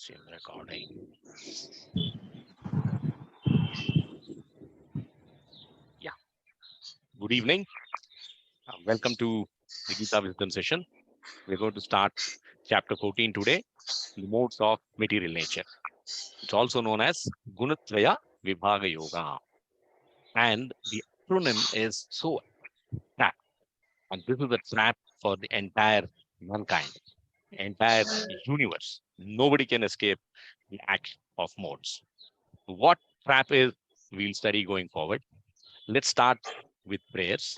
Same recording. Yeah. Good evening. Welcome to the Gita Wisdom session. We're going to start chapter 14 today, the modes of material nature. It's also known as Gunatraya Vibhaga Yoga. And the acronym is so trap. And this is a trap for the entire mankind, entire universe. Nobody can escape the act of modes. What trap is, we'll study going forward. Let's start with prayers.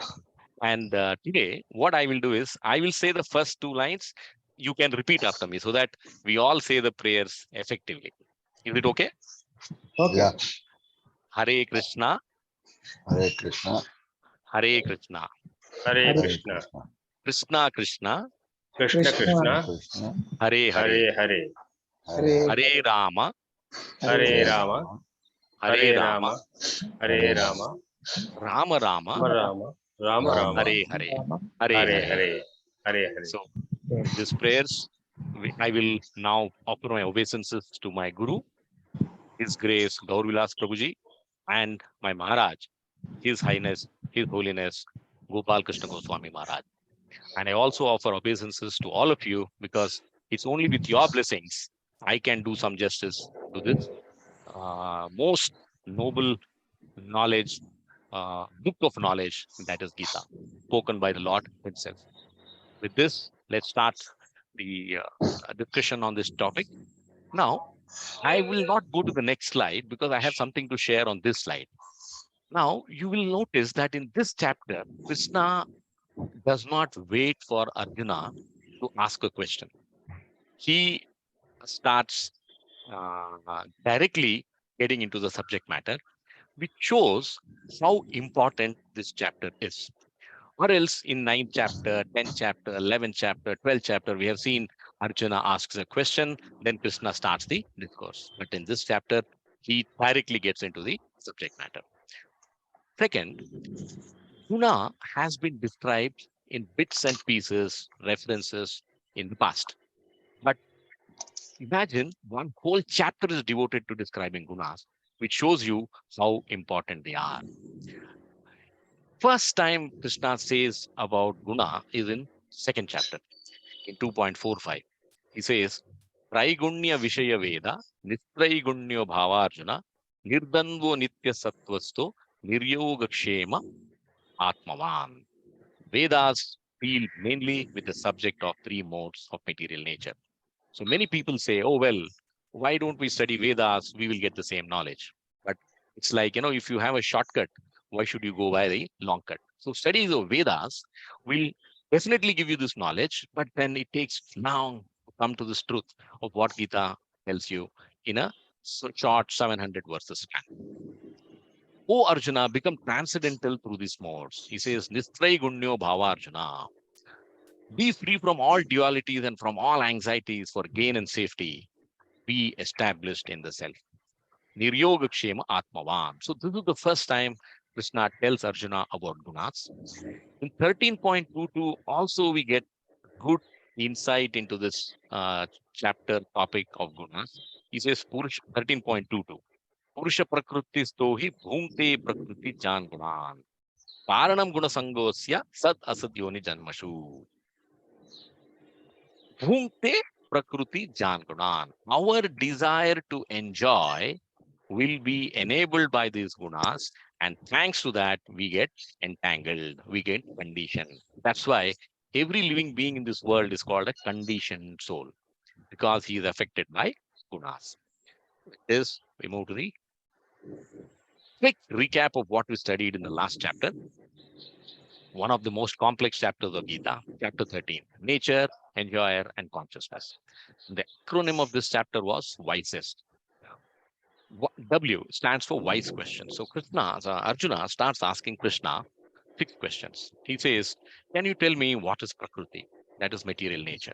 And today, what I will do is I will say the first two lines. You can repeat after me so that we all say the prayers effectively. Is it okay? Okay. Yeah. Hare Krishna, Hare Krishna. Hare Krishna, Hare Hare Krishna. Krishna. Krishna Krishna, Krishna Krishna. Krishna. Hare Hare, Hare Hare. Hare Hare Rama, Hare Rama. Hare Hare Rama, Rama. Hare Rama. Rama Rama, Rama Rama. Rama Rama. Hare Hare, Hare Hare Hare. Hare. Hare Hare. So these prayers, I will now offer my obeisances to my Guru, His Grace Gaur Vilas Prabhuji, and my Maharaj, His Highness, His Holiness Gopal Krishna Goswami Maharaj. And I also offer obeisances to all of you because it's only with your blessings I can do some justice to this most noble knowledge, book of knowledge, that is Gita, spoken by the Lord Himself. With this, let's start the discussion on this topic. Now, I will not go to the next slide because I have something to share on this slide. Now, you will notice that in this chapter, Krishna does not wait for Arjuna to ask a question. He starts directly getting into the subject matter, which shows how important this chapter is. Or else in 9th chapter, 10th chapter, 11th chapter, 12th chapter, we have seen Arjuna asks a question, then Krishna starts the discourse. But in this chapter, he directly gets into the subject matter. Second, Guna has been described in bits and pieces, references in the past. But imagine one whole chapter is devoted to describing gunas, which shows you how important they are. First time Krishna says about guna is in second chapter, in 2.45. He says, Traigunya Vishaya Veda, Nitraigunya Bhavarjuna, Nirdanvo Nitya Sattvasto, Niryogakshema Atmavan. Vedas deal mainly with the subject of three modes of material nature. So many people say, oh, well, why don't we study Vedas? We will get the same knowledge. But it's like, if you have a shortcut, why should you go by the long cut? So studies of Vedas will definitely give you this knowledge, but then it takes long to come to this truth of what Gita tells you in a short 700 verses span. O Arjuna, become transcendental through these modes. He says, Nistray Gunyo Bhava Arjuna. Be free from all dualities and from all anxieties for gain and safety. Be established in the self. Niryogakshema Atmavan. So this is the first time Krishna tells Arjuna about gunas. In 13.22, also we get good insight into this chapter topic of gunas. He says, 13.22. Purusha Prakriti Stohi Bhumte Prakriti Jan Gunan. Paranam Gunasangosya Sat Asadyoni Janmashu. Bhumte Prakriti Jan Gunan. Our desire to enjoy will be enabled by these gunas, and thanks to that, we get entangled, we get conditioned. That's why every living being in this world is called a conditioned soul because he is affected by gunas. With this, we move to the quick recap of what we studied in the last chapter. One of the most complex chapters of Gita, chapter 13, nature, enjoyer, and consciousness. The acronym of this chapter was wisest. W stands for wise question. So Arjuna starts asking Krishna 6 questions. He says, can you tell me what is Prakriti? That is material nature.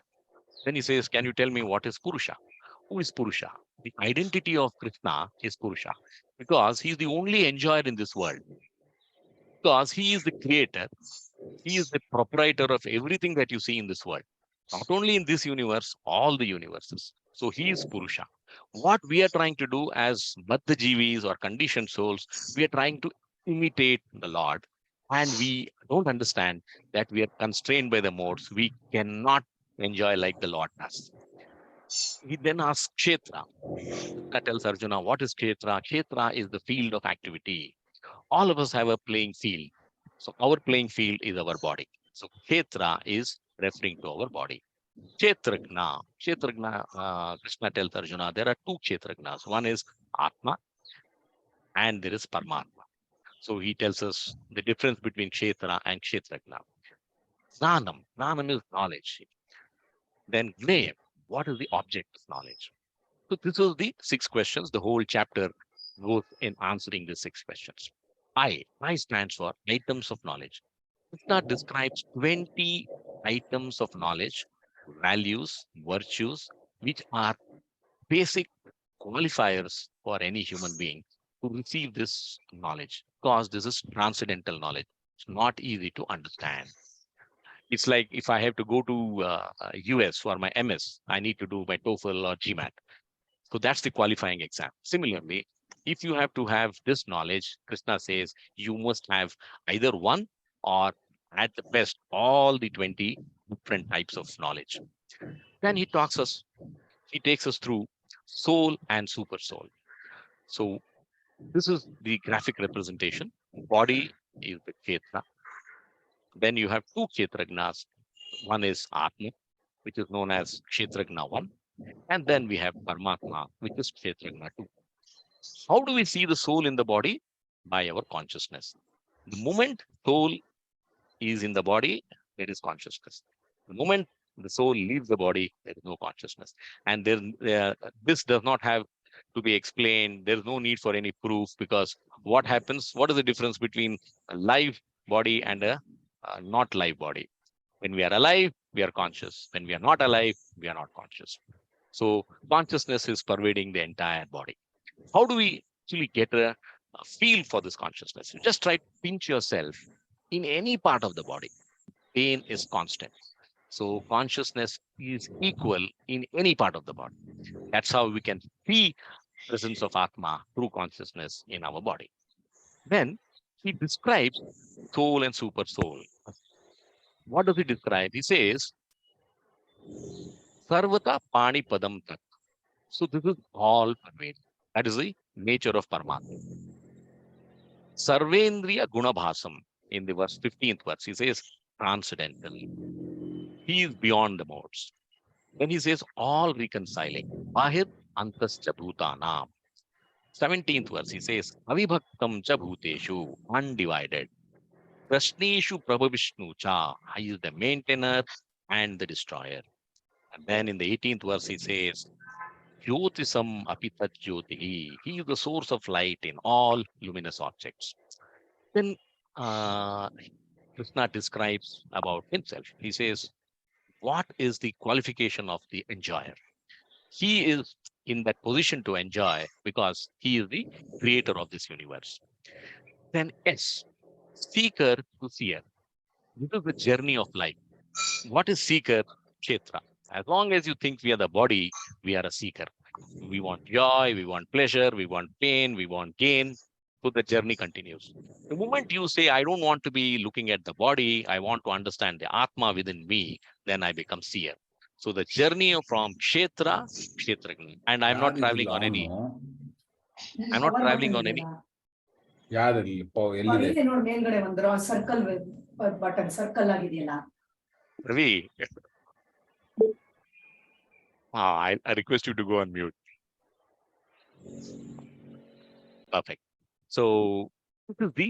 Then he says, can you tell me what is Purusha? Who is Purusha? The identity of Krishna is Purusha because he is the only enjoyer in this world. Because he is the creator, he is the proprietor of everything that you see in this world. Not only in this universe, all the universes. So he is Purusha. What we are trying to do as Baddha or conditioned souls, we are trying to imitate the Lord. And we don't understand that we are constrained by the modes. We cannot enjoy like the Lord does. He then asks Kshetra. Krishna tells Arjuna, what is Kshetra? Kshetra is the field of activity. All of us have a playing field. So our playing field is our body. So Kshetra is referring to our body. Kshetragna. Kshetragna, Krishna tells Arjuna, there are two Kshetragnas. One is Atma and there is Paramatma. So he tells us the difference between Kshetra and Kshetragna. Jnanam. Jnanam is knowledge. Then Gneyam. What is the object of knowledge? So this was the 6 questions. The whole chapter goes in answering the 6 questions. I stands for items of knowledge. Krishna describes 20 items of knowledge, values, virtues, which are basic qualifiers for any human being to receive this knowledge, because this is transcendental knowledge. It's not easy to understand. It's like if I have to go to US for my MS, I need to do my TOEFL or GMAT. So that's the qualifying exam. Similarly, if you have to have this knowledge, Krishna says you must have either one or at the best all the 20 different types of knowledge. Then he takes us through soul and super soul. So this is the graphic representation. Body is the Kshetra. Then you have two Kshetragnas. One is Atma, which is known as Kshetragna 1. And then we have Paramatma, which is Kshetragna 2. How do we see the soul in the body? By our consciousness. The moment soul is in the body, there is consciousness. The moment the soul leaves the body, there is no consciousness. And this does not have to be explained. There's no need for any proof, because what happens? What is the difference between a live body and a not live body? When we are alive, we are conscious. When we are not alive, we are not conscious. So consciousness is pervading the entire body. How do we actually get a feel for this consciousness? You just try to pinch yourself in any part of the body. Pain is constant. So consciousness is equal in any part of the body. That's how we can see presence of Atma through consciousness in our body. Then he describes soul and super soul. What does he describe? He says, Sarvata Pani Padam Tat. So this is all pervading. That is the nature of Paramatma. Sarvendriya Gunabhasam. In the 15th verse, he says transcendental. He is beyond the modes. Then he says all reconciling. Bahir Antascha Bhutanam. 17th verse, he says Avibhaktam cha Bhuteshu, undivided. Prashneshu Prabhavishnu cha. He is the maintainer and the destroyer. And then in the 18th verse, he says Jyotisam apitat jyotihi. He is the source of light in all luminous objects. Then Krishna describes about himself. He says, what is the qualification of the enjoyer? He is in that position to enjoy because he is the creator of this universe. Then S, seeker to seer. This is the journey of life. What is seeker? Kshetra. As long as you think we are the body, we are a seeker. We want joy, we want pleasure, we want pain, we want gain. So the journey continues. The moment you say, I don't want to be looking at the body, I want to understand the Atma within me, then I become seer. So the journey from Kshetragni, and I'm not traveling on any. I'm not traveling on any. ಯಾವ್ದ್ರಲ್ಲಿ ಎಲ್ಲಿದೆ ನೋಡಿ ಮೇಲ್ಗಡೆ ಒಂದು circle button circle ಆಗಿದೆಯಲ್ಲ Ravi, I request you to go on mute. Perfect. So this is the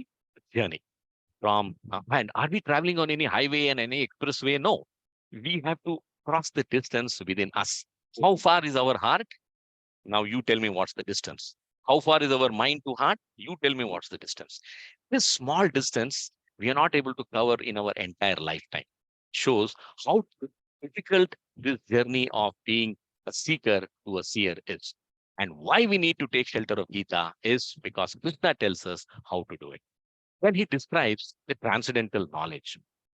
journey from, and are we traveling on any highway and any expressway? No, we have to cross the distance within us. How far is our heart? Now you tell me what's the distance. How far is our mind to heart? You tell me what's the distance. This small distance we are not able to cover in our entire lifetime. Shows how difficult this journey of being a seeker to a seer is. And why we need to take shelter of Gita is because Krishna tells us how to do it. When he describes the transcendental knowledge,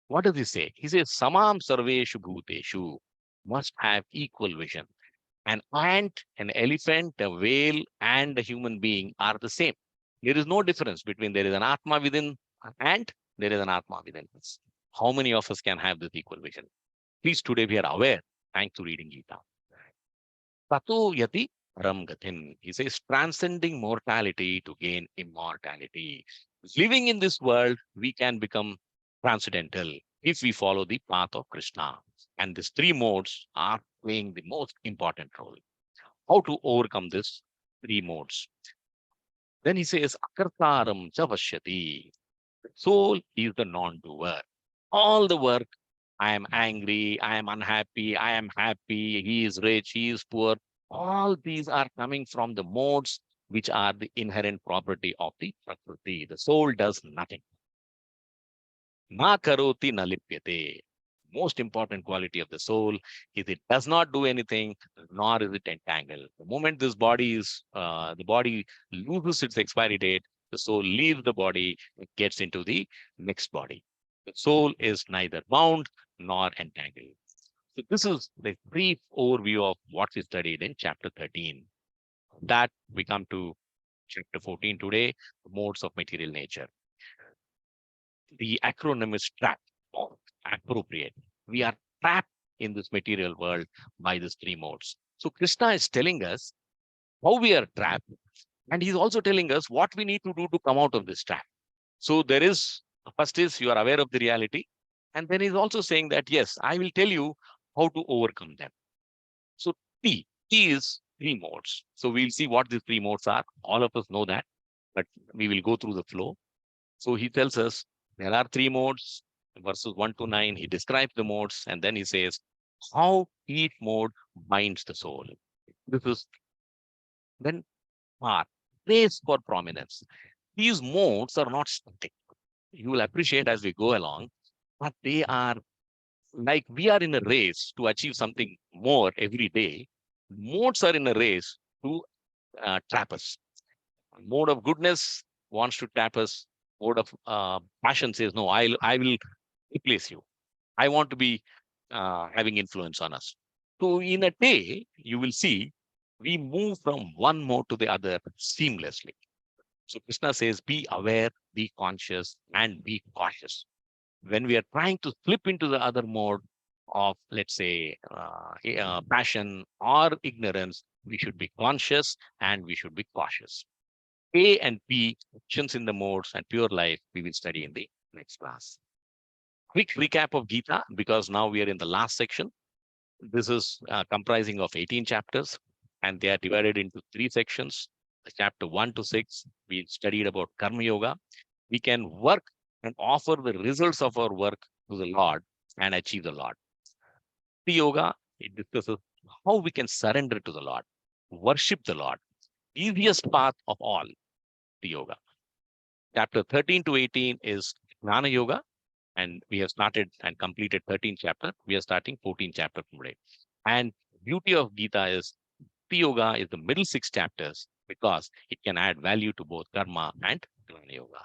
what does he say? He says, Samam Sarveshu Bhuteshu, must have equal vision. An ant, an elephant, a whale, and a human being are the same. There is no difference between there is an Atma within an ant, there is an Atma within us. How many of us can have this equal vision? Please, today we are aware, thanks to reading Gita. Tato yati param gatin. He says, transcending mortality to gain immortality. Living in this world, we can become transcendental if we follow the path of Krishna. And these three modes are playing the most important role. How to overcome this three modes? Then he says, akartaram cha vashyati. Soul is the non-doer. All the work, I am angry, I am unhappy, I am happy, he is rich, he is poor. All these are coming from the modes which are the inherent property of the Prakriti. The soul does nothing. Na karoti na lipyate. Most important quality of the soul is it does not do anything, nor is it entangled. The moment this body is, the body loses its expiry date, the soul leaves the body, it gets into the next body. The soul is neither bound nor entangled. So this is the brief overview of what we studied in chapter 13. That we come to chapter 14 today, the modes of material nature. The acronym is TRAP, or appropriate. We are trapped in this material world by these three modes. So Krishna is telling us how we are trapped, and he's also telling us what we need to do to come out of this trap. So there is, first is you are aware of the reality, and then he's also saying that, yes, I will tell you how to overcome them. So T is three modes. So we'll see what these three modes are. All of us know that, but we will go through the flow. So he tells us there are three modes, verses 1 to 9. He describes the modes, and then he says how each mode binds the soul. This is then part, place for prominence. These modes are not static. You will appreciate as we go along, but they are like we are in a race to achieve something more every day. Modes are in a race to trap us. Mode of goodness wants to trap us. Mode of passion says, no, I will replace you. I want to be having influence on us. So in a day, you will see we move from one mode to the other seamlessly. So Krishna says, be aware, be conscious, and be cautious. When we are trying to slip into the other mode of, let's say, passion or ignorance, we should be conscious and we should be cautious. A and P, actions in the modes and pure life, we will study in the next class. Quick recap of Gita, because now we are in the last section. This is comprising of 18 chapters, and they are divided into three sections. Chapter 1 to 6, we studied about Karma Yoga. We can work and offer the results of our work to the Lord and achieve the Lord. The Yoga, it discusses how we can surrender to the Lord, worship the Lord. Easiest path of all, the Yoga. Chapter 13 to 18 is Jnana Yoga, and we have started and completed 13th chapter. We are starting 14th chapter today. And beauty of Gita is the Yoga is the middle 6 chapters because it can add value to both karma and Jnana Yoga.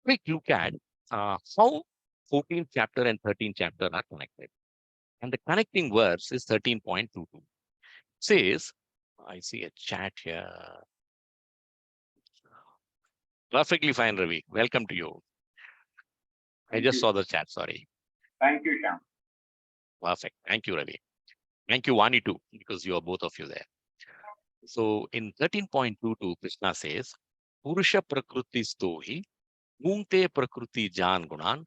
Quick look at how 14th chapter and 13th chapter are connected. And the connecting verse is 13.22. Says, I see a chat here. Perfectly fine, Ravi. Welcome to you. I just saw the chat, sorry. Thank you, Shyam. Perfect. Thank you, Ravi. Thank you, Vani, too, because you are both of you there. So in 13.22, Krishna says, Purusha Prakriti Stohi, Mungte Prakriti Jan Gunan,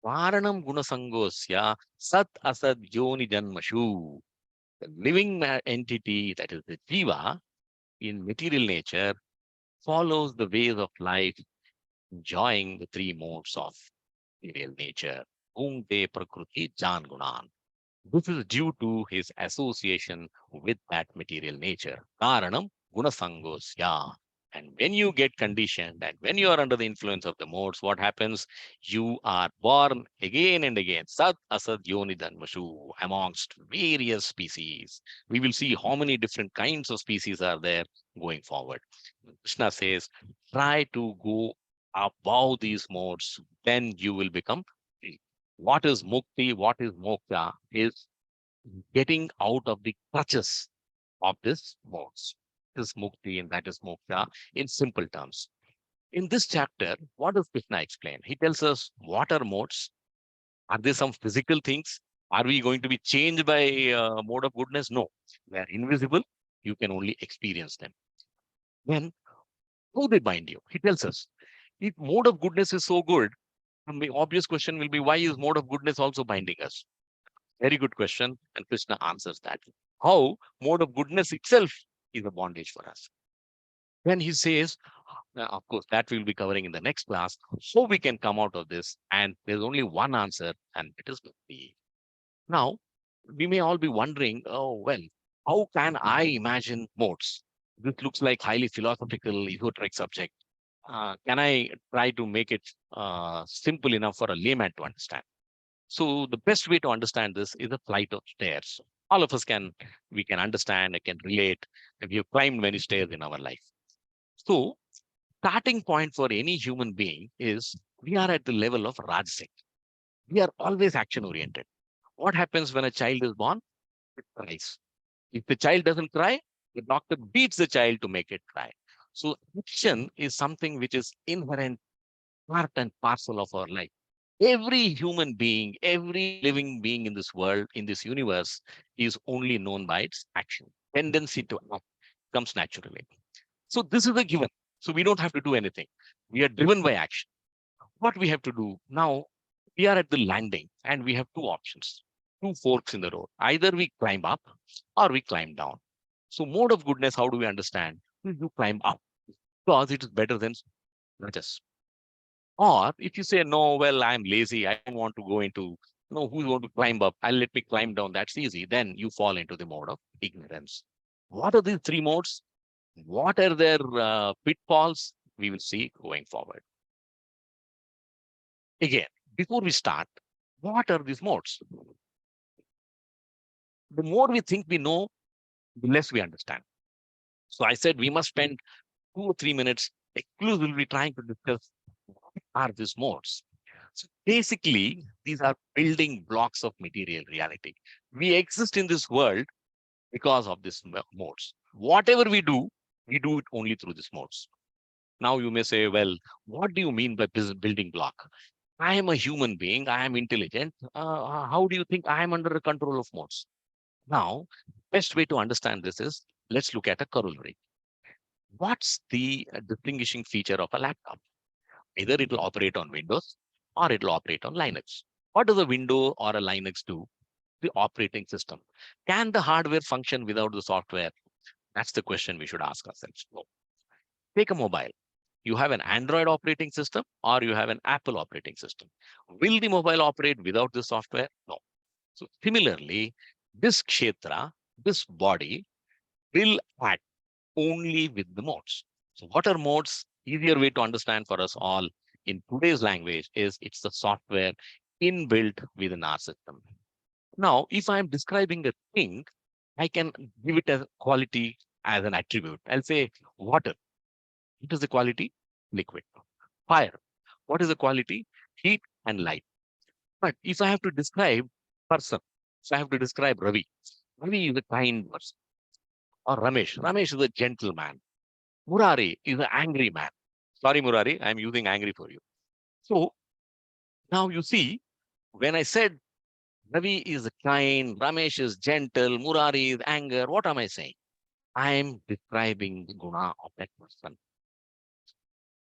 Varanam Gunasangosya, Sat Asad Yoni Janmashu. The living entity, that is the Jiva, in material nature, follows the ways of life, enjoying the three modes of material nature. Mungte Prakriti Jan Gunan. This is due to his association with that material nature. Karanam gunasangosya. And when you get conditioned and when you are under the influence of the modes, what happens? You are born again and again. Sat asad yoni dhanmashu amongst various species. We will see how many different kinds of species are there going forward. Krishna says, try to go above these modes, then you will become free. What is mukti, what is moksha is getting out of the clutches of this modes. This mukti and that is moksha in simple terms. In this chapter, what does Krishna explain? He tells us what are modes. Are they some physical things? Are we going to be changed by mode of goodness? No, they are invisible. You can only experience them. Then, how they bind you? He tells us if mode of goodness is so good, the obvious question will be why is mode of goodness also binding us? Very good question, and Krishna answers that. How mode of goodness itself is a bondage for us. Then he says, of course, that we'll be covering in the next class. So we can come out of this, and there's only one answer, and it is bhakti. Now, we may all be wondering, oh, well, how can I imagine modes? This looks like highly philosophical, esoteric subject. Can I try to make it simple enough for a layman to understand? So the best way to understand this is a flight of stairs. All of us we can understand, I can relate. We have climbed many stairs in our life. So starting point for any human being is we are at the level of Rajasic. We are always action oriented. What happens when a child is born? It cries. If the child doesn't cry, the doctor beats the child to make it cry. So action is something which is inherent, part and parcel of our life. Every human being, every living being in this world, in this universe, is only known by its action. Tendency to act comes naturally. So this is a given. So we don't have to do anything. We are driven by action. What we have to do now, we are at the landing and we have two options, two forks in the road. Either we climb up or we climb down. So mode of goodness, how do we understand? You climb up because it is better than rajas. Or if you say, no, well, I'm lazy, I don't want to go into, no, who's going to climb up? I'll let me climb down. That's easy. Then you fall into the mode of ignorance. What are these three modes? What are their pitfalls? We will see going forward. Again, before we start, what are these modes? The more we think we know, the less we understand. So I said we must spend 2 or 3 minutes exclusively trying to discuss what are these modes. So basically, these are building blocks of material reality. We exist in this world because of these modes. Whatever we do it only through these modes. Now you may say, well, what do you mean by building block? I am a human being. I am intelligent. How do you think I am under the control of modes? Now, best way to understand this is let's look at a corollary. What's the distinguishing feature of a laptop? Either it will operate on Windows or it will operate on Linux. What does a Window or a Linux do? The operating system. Can the hardware function without the software? That's the question we should ask ourselves. No. Take a mobile. You have an Android operating system or you have an Apple operating system. Will the mobile operate without the software? No. So similarly, this kshetra, this body will act only with the modes. So what are modes? Easier way to understand for us all in today's language is it's the software inbuilt within our system. Now, if I'm describing a thing, I can give it a quality as an attribute. I'll say water. What is the quality? Liquid. Fire. What is the quality? Heat and light. But if I have to describe person, so I have to describe Ravi. Ravi is a kind person. Or Ramesh. Ramesh is a gentleman. Murari is an angry man. Sorry, Murari, I'm using angry for you. So now you see, when I said Ravi is kind, Ramesh is gentle, Murari is anger, what am I saying? I am describing the guna of that person.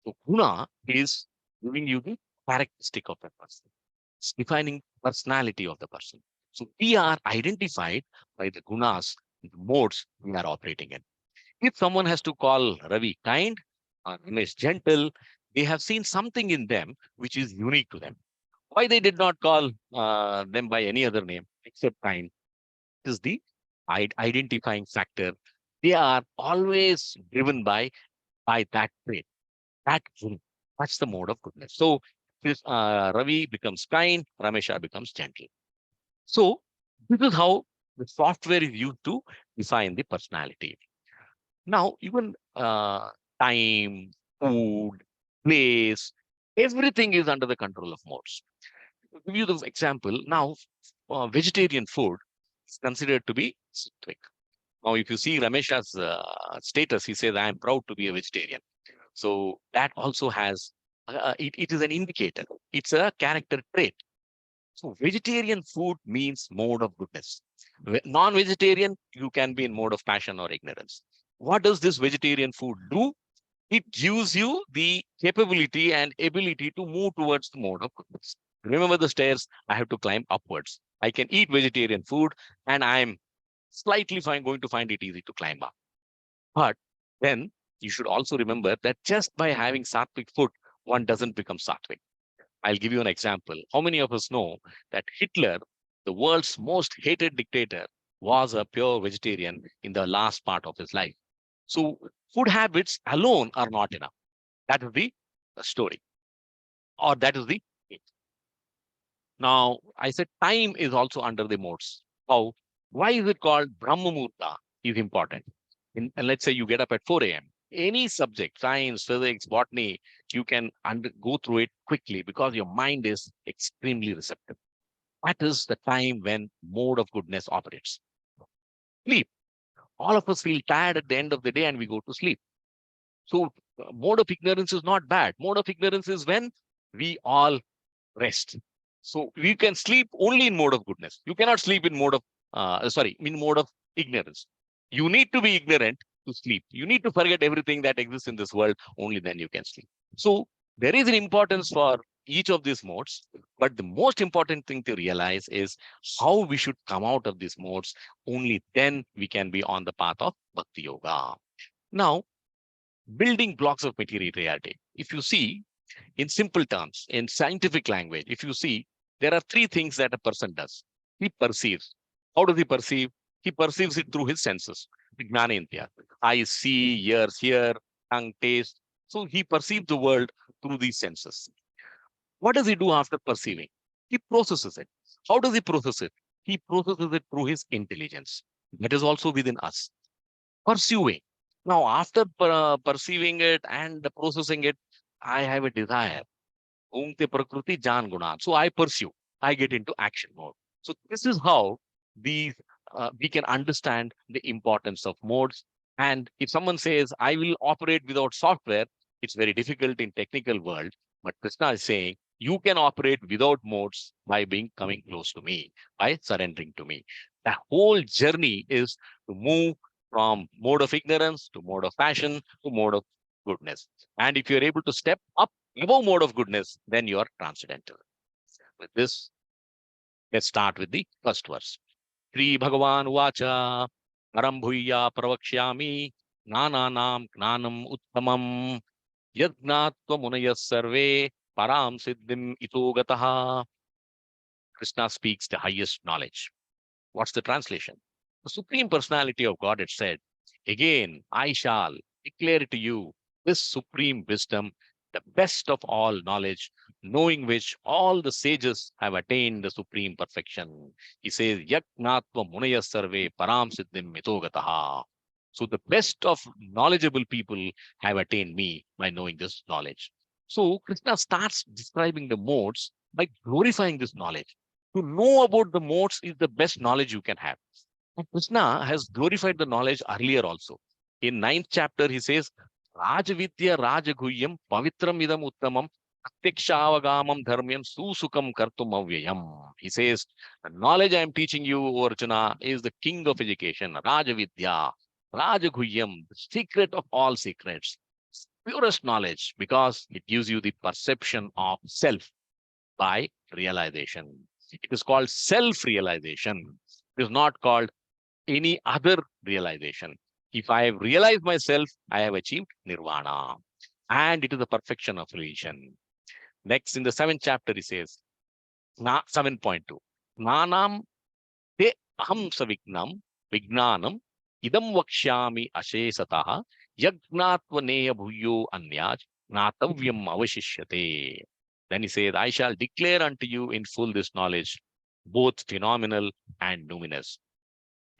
So guna is giving you the characteristic of that person. It's defining personality of the person. So we are identified by the gunas, the modes we are operating in. If someone has to call Ravi kind or Ramesh gentle, they have seen something in them which is unique to them. Why they did not call them by any other name except kind is the identifying factor. They are always driven by that trait, that guna. That's the mode of goodness. So this Ravi becomes kind, Ramesha becomes gentle. So this is how the software is used to define the personality. Now, even time, food, place, everything is under the control of modes. To give you the example, now vegetarian food, is considered to be sattvic. Now, if you see Ramesha's status, he says, I am proud to be a vegetarian. So that also has, it is an indicator. It's a character trait. So vegetarian food means mode of goodness. Non-vegetarian, you can be in mode of passion or ignorance. What does this vegetarian food do? It gives you the capability and ability to move towards the mode of goodness. Remember the stairs, I have to climb upwards. I can eat vegetarian food and I'm slightly going to find it easy to climb up. But then you should also remember that just by having sattvic food, one doesn't become sattvic. I'll give you an example. How many of us know that Hitler, the world's most hated dictator, was a pure vegetarian in the last part of his life? So food habits alone are not enough. That is the story, or that is the it. Now, I said time is also under the modes. How? Why is it called Brahma Murta is important? And let's say you get up at 4 a.m. Any subject, science, physics, botany, you can go through it quickly because your mind is extremely receptive. That is the time when mode of goodness operates. Sleep. All of us feel tired at the end of the day and we go to sleep. So mode of ignorance is not bad. Mode of ignorance is when we all rest. So we can sleep only in mode of goodness. You cannot sleep in mode of, in mode of ignorance. You need to be ignorant to sleep. You need to forget everything that exists in this world. Only then you can sleep. So there is an importance for each of these modes. But the most important thing to realize is how we should come out of these modes. Only then we can be on the path of Bhakti Yoga. Now, building blocks of material reality. If you see, in simple terms, in scientific language, if you see, there are three things that a person does. He perceives. How does he perceive? He perceives it through his senses. Jnanendriya. Eyes see, ears hear, tongue taste. So he perceives the world through these senses. What does he do after perceiving? He processes it. How does he process it? He processes it through his intelligence. That is also within us. Pursuing. Now, after perceiving it and processing it, I have a desire. Umte prakriti jan gunan. So I pursue. I get into action mode. So this is how we can understand the importance of modes. And if someone says, I will operate without software, it's very difficult in technical world. But Krishna is saying, you can operate without modes by coming close to me, by surrendering to me. The whole journey is to move from mode of ignorance to mode of passion to mode of goodness. And if you're able to step up above mode of goodness, then you are transcendental. With this, let's start with the first verse. Sri Bhagavan Vacha Arambhuya Pravakshyami Nananam Gnanam Uttamam Yadnatva Munayas Sarve Param Siddhim Itogataha. Krishna speaks the highest knowledge. What's the translation? The Supreme Personality of God had said, again, I shall declare to you this supreme wisdom, the best of all knowledge, knowing which all the sages have attained the supreme perfection. He says, Yaknatva Munaya Sarve Param Siddhim Mitogataha. So the best of knowledgeable people have attained me by knowing this knowledge. So Krishna starts describing the modes by glorifying this knowledge. To know about the modes is the best knowledge you can have. And Krishna has glorified the knowledge earlier also. In 9th chapter, he says, Rajavidya Rajaguhyam Pavitram Idam Uttamam Pratyakshavagamam Dharmyam Susukam Kartum Avyayam. He says, the knowledge I am teaching you, Arjuna, is the king of education, Rajavidya, Rajaguhyam, the secret of all secrets, purest knowledge, because it gives you the perception of self by realization. It is called self-realization. It is not called any other realization. If I have realized myself, I have achieved nirvana. And it is the perfection of religion. Next, in the 7th chapter, he says, 7.2, Nanam te aham savignam vignanam idam vakshyami ashesataha yagnatva neya bhuyo anyaj natavyam avashishyate. Then he says, I shall declare unto you in full this knowledge, both phenomenal and numinous.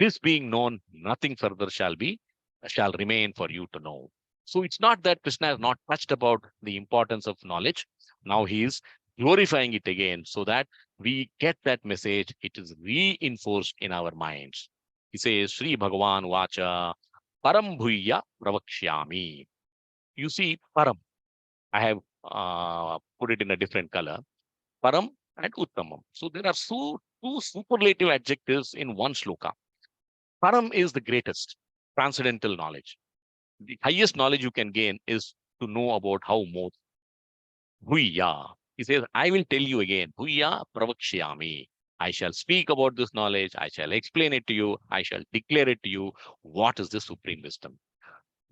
This being known, nothing further shall remain for you to know. So it's not that Krishna has not touched about the importance of knowledge. Now he is glorifying it again so that we get that message. It is reinforced in our minds. He says, Sri Bhagavan Vacha Param Bhuya Pravakshyami. You see, Param, I have put it in a different color. Param and Uttamam. So there are two superlative adjectives in one shloka. Param is the greatest, transcendental knowledge. The highest knowledge you can gain is to know about how more. Bhuya. He says, I will tell you again. Bhuya pravakshyami. I shall speak about this knowledge. I shall explain it to you. I shall declare it to you. What is the supreme wisdom?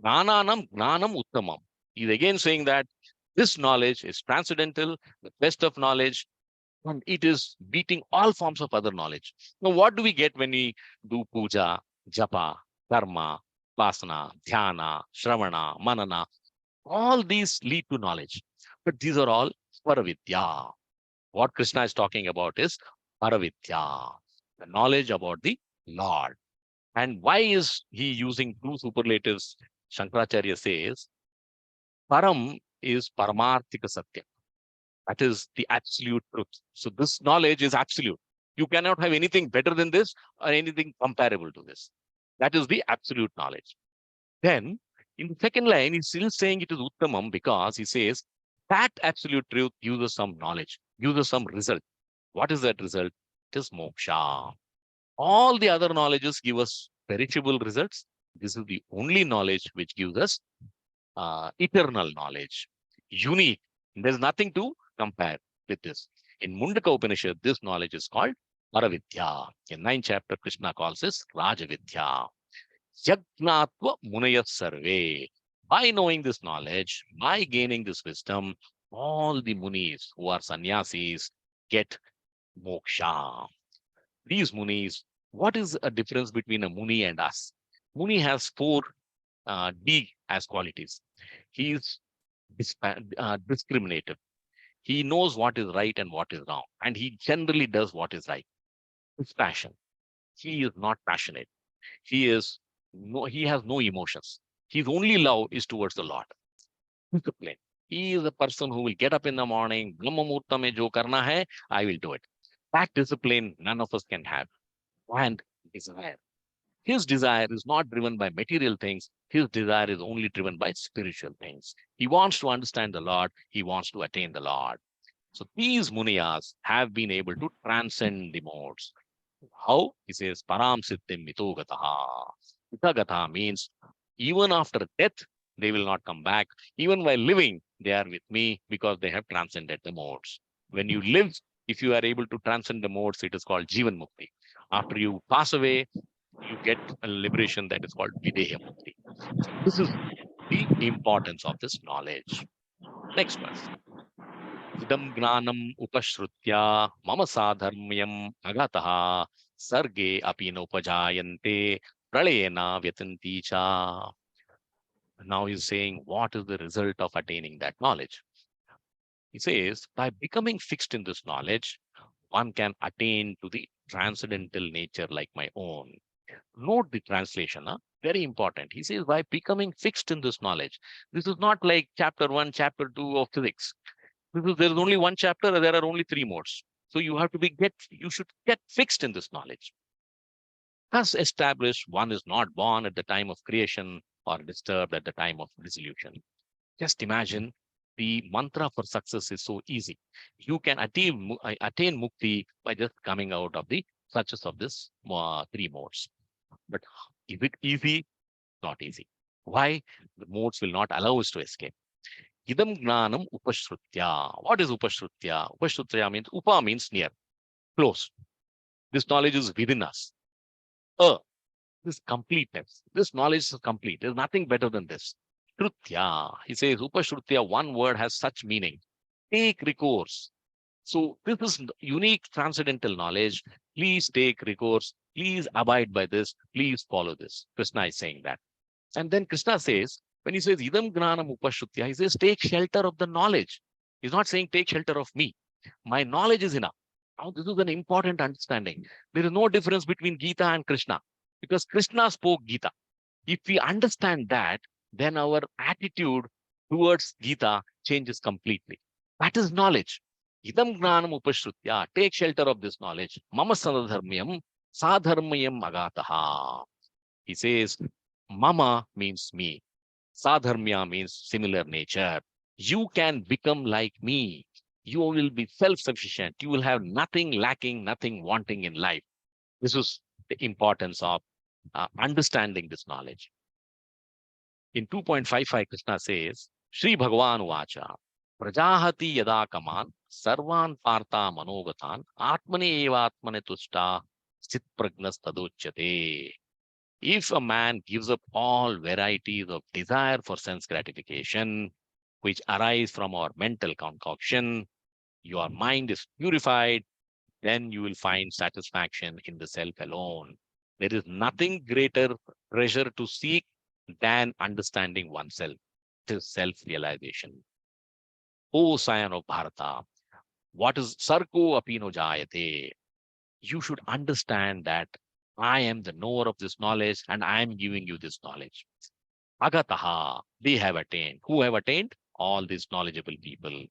Gnananam gnanam uttamam. He's again saying that this knowledge is transcendental, the best of knowledge, and it is beating all forms of other knowledge. Now, what do we get when we do puja, japa, karma, vasana, dhyana, shravana, manana? All these lead to knowledge, but these are all paravidya. What Krishna is talking about is paravidya, the knowledge about the Lord. And why is he using two superlatives? Shankaracharya says, param is paramarthika satya. That is the absolute truth. So this knowledge is absolute. You cannot have anything better than this or anything comparable to this. That is the absolute knowledge. Then in the second line, he's still saying it is Uttamam because he says that absolute truth gives us some knowledge, gives us some result. What is that result? It is moksha. All the other knowledges give us perishable results. This is the only knowledge which gives us eternal knowledge, unique. There's nothing to compare with this. In Mundaka Upanishad, this knowledge is called Paravidya. In 9th chapter, Krishna calls this Rajavidya. Yagnatva Munaya Sarve. By knowing this knowledge, by gaining this wisdom, all the munis who are sannyasis get moksha. These munis, what is a difference between a muni and us? Muni has four D as qualities. He is discriminative. He knows what is right and what is wrong, and he generally does what is right. His passion. He is not passionate. He has no emotions. His only love is towards the Lord. Discipline. He is a person who will get up in the morning, Brahma Murta mein jo karna hai, I will do it. That discipline none of us can have. And desire. His desire is not driven by material things. His desire is only driven by spiritual things. He wants to understand the Lord. He wants to attain the Lord. So these muniyas have been able to transcend the modes. How? He says, Param Siddhim Mitogataha. Mitagata means even after death, they will not come back. Even while living, they are with me because they have transcended the modes. When you live, if you are able to transcend the modes, it is called Jivan Mukti. After you pass away, you get a liberation that is called Videha Mukti. So this is the importance of this knowledge. Next verse. Idam gnanam upashrutya mama sadharmyam agataha sarge api nopajayante pralayena vyatanti cha. Now he's saying, what is the result of attaining that knowledge? He says, by becoming fixed in this knowledge, one can attain to the transcendental nature like my own. Note the translation, very important. He says, by becoming fixed in this knowledge. This is not like chapter 1, chapter 2 of physics. Because there is only one chapter, there are only 3 modes. So you have to you should get fixed in this knowledge. Thus established, one is not born at the time of creation or disturbed at the time of dissolution. Just imagine the mantra for success is so easy. You can attain mukti by just coming out of the success of this 3 modes. But is it easy? Not easy. Why? The modes will not allow us to escape. Idam gnanam upashrutya. What is upashrutya? Upashrutya means, upa means near, close. This knowledge is within us. This completeness. This knowledge is complete. There's nothing better than this. Shrutya. He says, upashrutya, one word has such meaning. Take recourse. So this is unique transcendental knowledge. Please take recourse. Please abide by this. Please follow this. Krishna is saying that. And then Krishna says, when he says, idam gnanam upashrutya, he says, take shelter of the knowledge. He's not saying take shelter of me. My knowledge is enough. Now, this is an important understanding. There is no difference between Gita and Krishna because Krishna spoke Gita. If we understand that, then our attitude towards Gita changes completely. That is knowledge. Idam gnanam upashrutya. Take shelter of this knowledge. Mama sanadharmyam sadharmyam agataha. He says, Mama means me. Sadharmya means similar nature. You can become like me. You will be self-sufficient. You will have nothing lacking, nothing wanting in life. This is the importance of understanding this knowledge. In 2.55, Krishna says, Shri Bhagavan Vacha, Prajahati yada kaman, sarvan partha manogatan, atmane evatmane tushta, sit pragnas taduchyate. If a man gives up all varieties of desire for sense gratification, which arise from our mental concoction, your mind is purified, then you will find satisfaction in the self alone. There is nothing greater treasure to seek than understanding oneself. It is self-realization. O scion of Bharata, what is sarko apino jayate? You should understand that I am the knower of this knowledge and I am giving you this knowledge. Agataha, they have attained. Who have attained? All these knowledgeable people.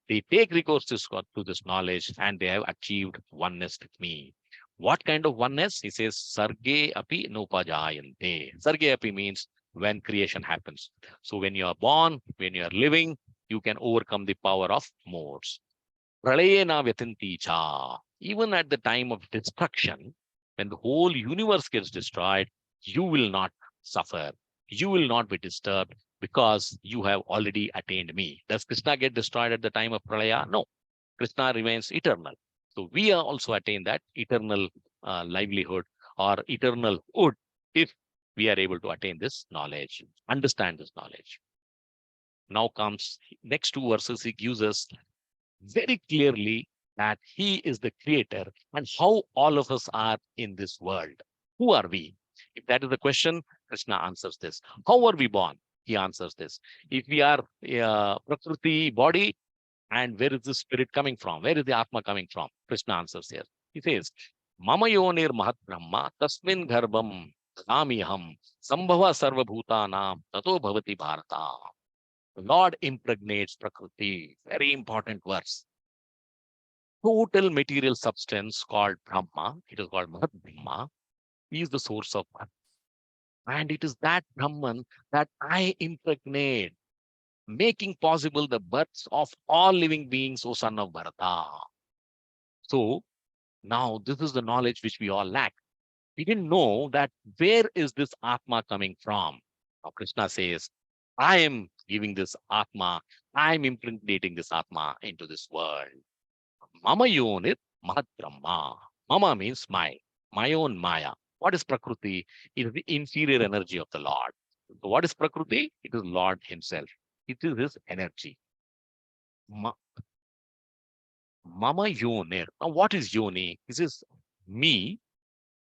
They take recourse to this knowledge and they have achieved oneness with me. What kind of oneness? He says, Sarge api nopajayante. Sarge api means when creation happens. So when you are born, when you are living, you can overcome the power of modes. Pralayena vyatanti cha. Even at the time of destruction, when the whole universe gets destroyed, you will not suffer. You will not be disturbed because you have already attained me. Does Krishna get destroyed at the time of Pralaya? No. Krishna remains eternal. So we are also attain that eternal livelihood or eternal wood if we are able to attain this knowledge, understand this knowledge. Now comes next two verses. He gives us very clearly that he is the creator and how all of us are in this world. Who are we? If that is the question, Krishna answers this. How are we born? He answers this. If we are Prakriti body, and where is the spirit coming from? Where is the Atma coming from? Krishna answers here. He says, Mama yonir mahat brahma tasmin garbam namiham sambhava sarva bhutanam tato bhavati bharata. Lord impregnates Prakriti. Very important verse. Total material substance called Brahma, it is called Mahat Brahma, is the source of birth. And it is that Brahman that I impregnate, making possible the births of all living beings, O son of Bharata. So now this is the knowledge which we all lack. We didn't know that where is this Atma coming from? Now Krishna says, I am giving this Atma, I am impregnating this Atma into this world. Mama yonit Mahat Brahma. Mama means my own Maya. What is Prakriti? It is the inferior energy of the Lord. So what is Prakriti? It is Lord himself. It is his energy. Mama yonir. Now what is yoni? This is me.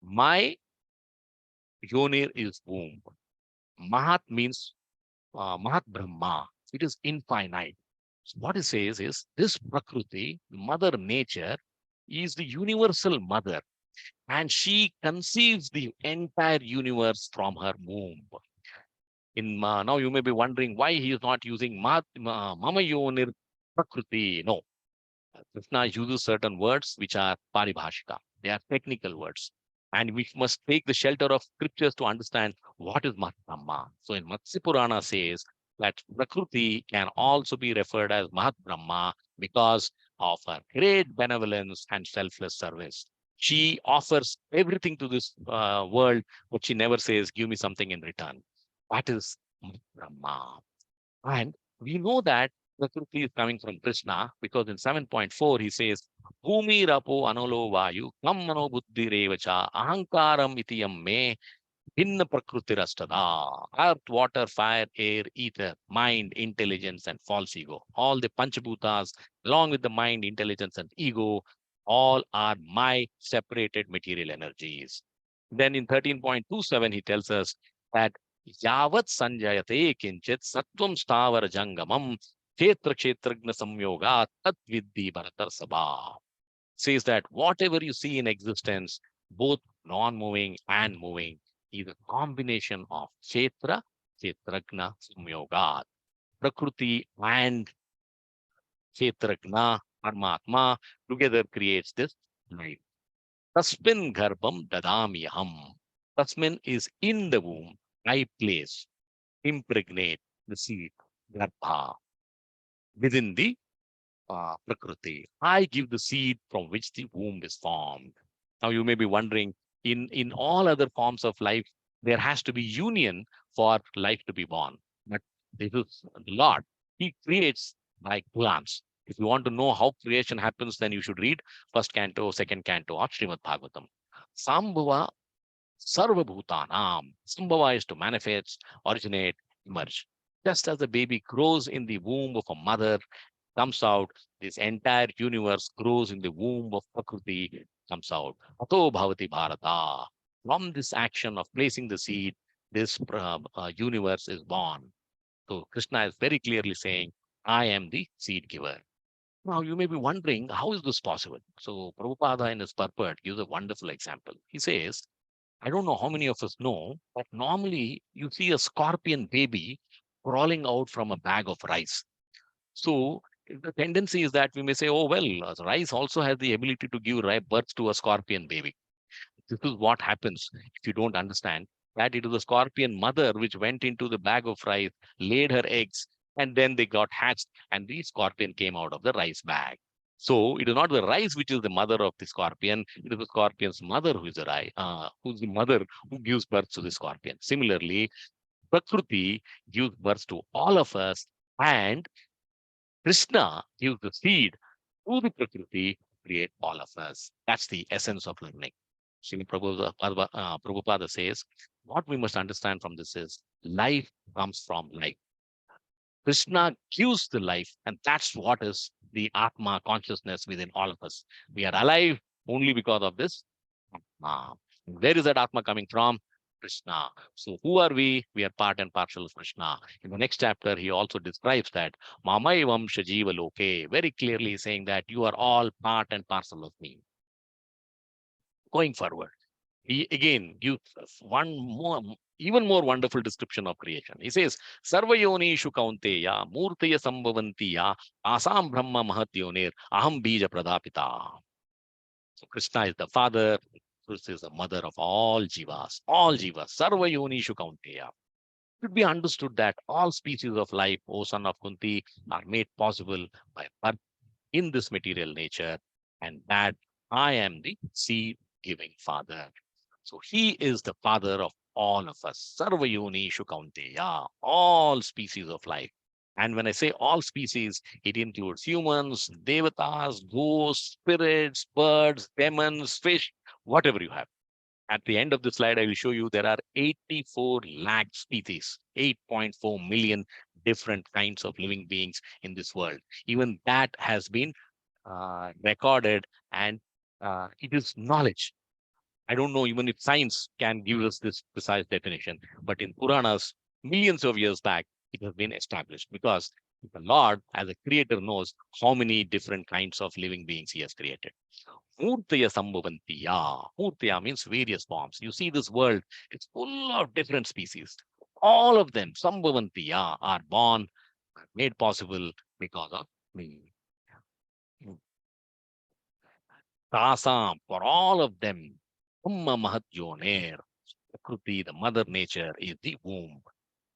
My yonir is womb. Mahat means Mahat Brahma. It is infinite. So what it says is this Prakriti, Mother Nature, is the universal mother, and she conceives the entire universe from her womb. Now you may be wondering why he is not using Mama Yonir Prakriti. No, Krishna uses certain words which are paribhashika. They are technical words. And we must take the shelter of scriptures to understand what is Mahat. So in Matsya Purana says that Prakriti can also be referred as Mahat Brahma because of her great benevolence and selfless service. She offers everything to this world, but she never says, give me something in return. That is Mahat Brahma. And we know that Prakriti is coming from Krishna because in 7.4 he says, Bhumi Rapo Anolo Vayu Kam Mano Buddhi Revacha Ahankaram Itiyam Me Hinna Prakriti Rastada. Earth, water, fire, air, ether, mind, intelligence, and false ego. All the Panchabhutas, along with the mind, intelligence, and ego, all are my separated material energies. Then in 13.27, he tells us that Yavat Sanjayate Kinchit Sattvam Stavar Jangamam Kshetra Kshetragna Samyoga Tat Vidhi Bharatar Sabha. Says that whatever you see in existence, both non-moving and moving, is a combination of Kshetra, Kshetragna Samyoga. Prakriti and Kshetragna Paramatma together creates this life. Tasmin garbham dadamyaham. Tasmin is in the womb. I place, impregnate the seed, garbha, within the prakriti. I give the seed from which the womb is formed. Now you may be wondering, in all other forms of life, there has to be union for life to be born. But this is the Lord. He creates by glance. If you want to know how creation happens, then you should read first canto, second canto of Srimad Bhagavatam. Sambhava Sarva Bhutanam. Sambhava is to manifest, originate, emerge. Just as the baby grows in the womb of a mother, comes out, this entire universe grows in the womb of Prakriti, comes out. Ato Bhavati Bharata. From this action of placing the seed, this universe is born. So Krishna is very clearly saying, I am the seed giver. Now you may be wondering, how is this possible? So Prabhupada in his purport gives a wonderful example. He says, I don't know how many of us know, but normally you see a scorpion baby crawling out from a bag of rice. So the tendency is that we may say, oh, well, rice also has the ability to give birth to a scorpion baby. This is what happens if you don't understand that it is a scorpion mother which went into the bag of rice, laid her eggs, and then they got hatched, and the scorpion came out of the rice bag. So it is not the rice which is the mother of the scorpion; it is the scorpion's mother who is who's the mother who gives birth to the scorpion. Similarly, Prakriti gives birth to all of us, and Krishna gives the seed to the Prakriti to create all of us. That's the essence of learning. Srila Prabhupada says, what we must understand from this is life comes from life. Krishna gives the life, and that's what is the Atma consciousness within all of us. We are alive only because of this Atma. Where is that Atma coming from? Krishna. So who are we? We are part and parcel of Krishna. In the next chapter, he also describes that Mamaivam Shajiva Loke, very clearly saying that you are all part and parcel of me. Going forward, he again gives us one more, even more wonderful description of creation. He says, Sarvayonishu Kaunteya, Murtaya Sambhavantiya, Asam Brahma Mahatyonir, Aham Bija Pradapita. So Krishna is the father, Krishna is the mother of all jivas, Sarvayonishu Kaunteya. It should be understood that all species of life, O son of Kunti, are made possible by birth in this material nature, and that I am the seed giving father. So he is the father of all of us. Sarvayoni Shukaunteya, all species of life. And when I say all species, it includes humans, devatas, ghosts, spirits, birds, demons, fish, whatever you have. At the end of the slide, I will show you there are 84 lakh species, 8.4 million different kinds of living beings in this world. Even that has been recorded, and it is knowledge. I don't know even if science can give us this precise definition, but in Puranas, millions of years back, it has been established because the Lord, as a creator, knows how many different kinds of living beings he has created. Murtaya Sambhavantiya. Murtaya means various forms. You see this world, it's full of different species. All of them, Sambhavantiya, are born, are made possible because of me. Tasam, for all of them, Brahma Mahatyoner, Prakriti, the mother nature, is the womb.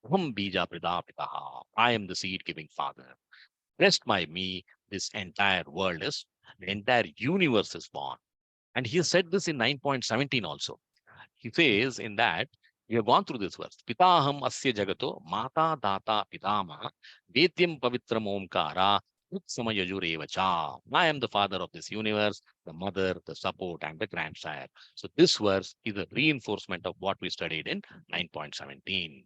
Aham Bija Pradapitaha. I am the seed giving father. Rest by me, this entire world is, the entire universe is born. And he has said this in 9.17 also. He says in that, we have gone through this verse. Pitaham asya jagato mata data pitama vetyam pavitram omkara utsamayajureva. I am the father of this universe, the mother, the support, and the grandsire. So this verse is a reinforcement of what we studied in 9.17.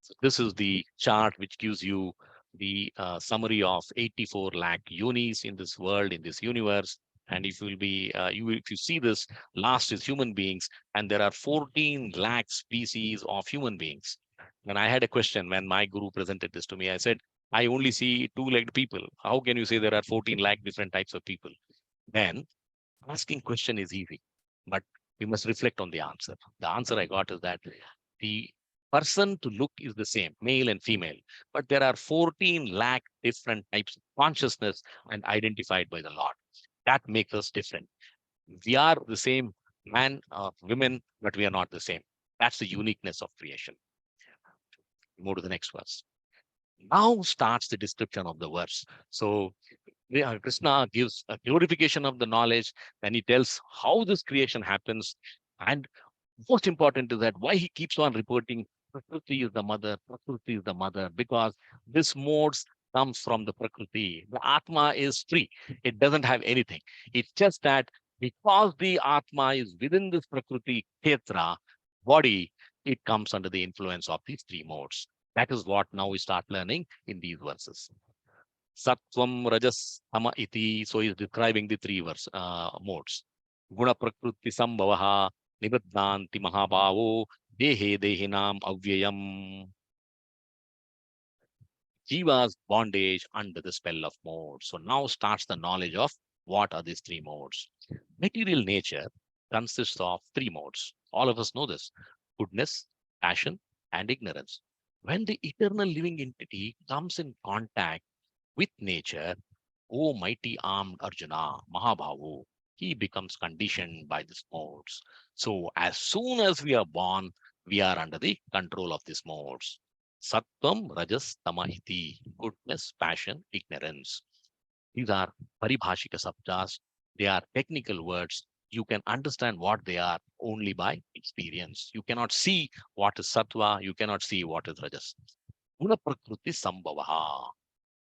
So this is the chart which gives you the summary of 84 lakh yonis in this world, in this universe. And if if you see this, last is human beings, and there are 14 lakh species of human beings. And I had a question when my guru presented this to me. I said, I only see two-legged people. How can you say there are 14 lakh different types of people? Then asking question is easy, but we must reflect on the answer. The answer I got is that the person to look is the same, male and female, but there are 14 lakh different types of consciousness and identified by the Lord. That makes us different. We are the same man, women, but we are not the same. That's the uniqueness of creation. Move to the next verse. Now starts the description of the verse. So Krishna gives a glorification of the knowledge, then he tells how this creation happens, and most important is that why he keeps on reporting Prakriti is the mother, Prakriti is the mother, because this modes comes from the Prakriti. The Atma is free. It doesn't have anything. It's just that because the Atma is within this Prakriti Kshetra body, it comes under the influence of these three modes. That is what now we start learning in these verses. Sattvam, Rajas, Tama iti. So he's describing the three modes. Guna Prakriti Sambhavaha, Nibaddhanti Mahabhavo, Dehe Dehinam Avyayam. Jiva's bondage under the spell of modes. So now starts the knowledge of what are these three modes. Material nature consists of three modes. All of us know this: goodness, passion, and ignorance. When the eternal living entity comes in contact with nature, O mighty armed Arjuna, Mahabhavu, he becomes conditioned by these modes. So as soon as we are born, we are under the control of these modes. Sattvam, Rajas, Tama iti, goodness, passion, ignorance. These are paribhashika sabdas. They are technical words. You can understand what they are only by experience. You cannot see what is sattva. You cannot see what is rajas. Guna prakriti sambhavaha.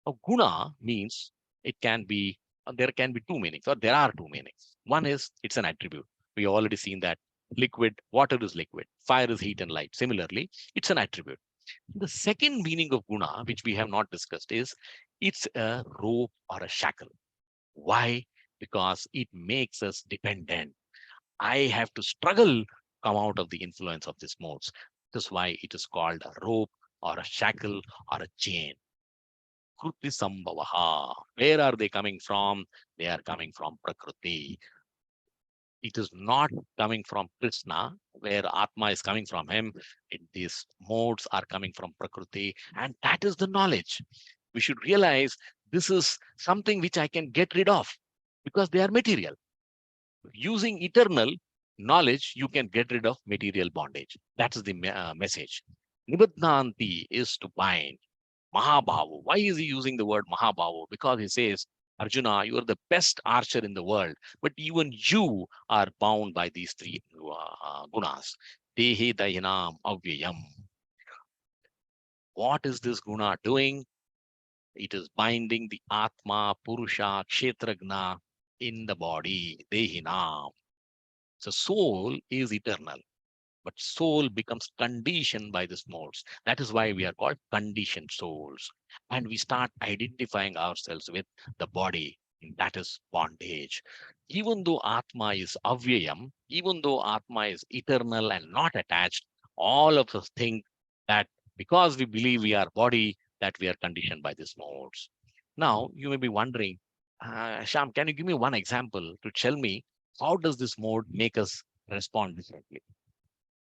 A guna means it can be, there can be two meanings, or there are two meanings. One is it's an attribute. We have already seen that liquid, water is liquid, fire is heat and light. Similarly, it's an attribute. The second meaning of guna, which we have not discussed, is it's a rope or a shackle. Why? Because it makes us dependent. I have to struggle come out of the influence of these modes. That's why it is called a rope or a shackle or a chain. Kruti Sambhavaha. Where are they coming from? They are coming from Prakriti. It is not coming from Krishna, where Atma is coming from him. These modes are coming from Prakriti, and that is the knowledge. We should realize this is something which I can get rid of because they are material. Using eternal knowledge, you can get rid of material bondage. That is the message. Nibaddhanti is to bind. Mahabhavu. Why is he using the word Mahabhavu? Because he says, Arjuna, you are the best archer in the world, but even you are bound by these three gunas. Dehe dayanam avyayam. What is this guna doing? It is binding the Atma, Purusha, Kshetragna in the body, Dehinam. So soul is eternal, but soul becomes conditioned by these modes. That is why we are called conditioned souls. And we start identifying ourselves with the body, and that is bondage. Even though Atma is avyayam, even though Atma is eternal and not attached, all of us think that because we believe we are body, that we are conditioned by these modes. Now, you may be wondering, Sham, can you give me one example to tell me how does this mode make us respond differently?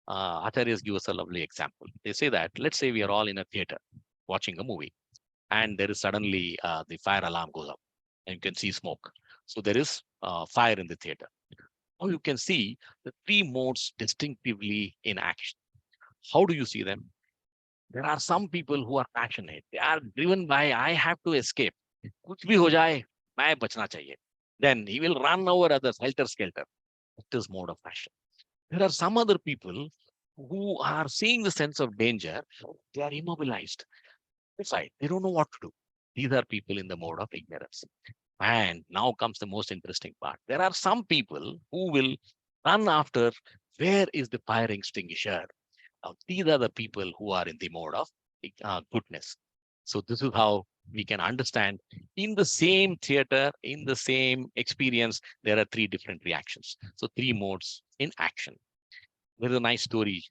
Acharyas give us a lovely example. They say that, let's say we are all in a theater watching a movie, and there is suddenly the fire alarm goes up and you can see smoke. So there is fire in the theater. Now you can see the three modes distinctively in action. How do you see them? There are some people who are passionate. They are driven by, I have to escape. Kuch bhi ho jaye, main bachna chahiye. Then he will run over others, helter skelter. It is mode of passion. There are some other people who are seeing the sense of danger. They are immobilized. Right. They don't know what to do. These are people in the mode of ignorance. And now comes the most interesting part. There are some people who will run after where is the fire extinguisher. Now, these are the people who are in the mode of goodness. So this is how we can understand in the same theater, in the same experience, there are three different reactions. So three modes in action. There is a nice story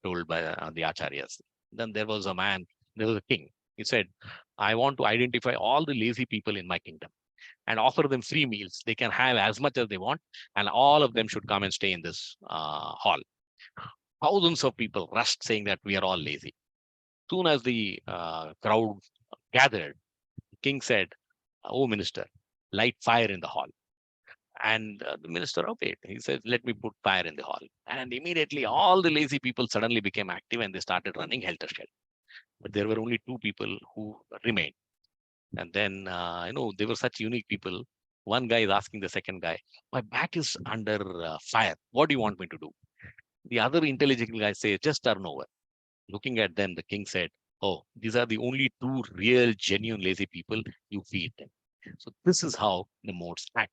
told by the acharyas. Then there was a man, there was a king. He said, I want to identify all the lazy people in my kingdom and offer them free meals. They can have as much as they want, and all of them should come and stay in this hall. thousands of people rushed saying that we are all lazy. Soon as the crowd gathered, the king said, "Oh, minister, light fire in the hall." And the minister obeyed. He said, "Let me put fire in the hall." And immediately all the lazy people suddenly became active and they started running helter-skelter. But there were only two people who remained. And then, they were such unique people. One guy is asking the second guy, "My back is under fire. What do you want me to do?" The other intelligent guy says, "Just turn over." Looking at them, the king said, "Oh, these are the only two real, genuine lazy people. You feed them." So this is how the modes act.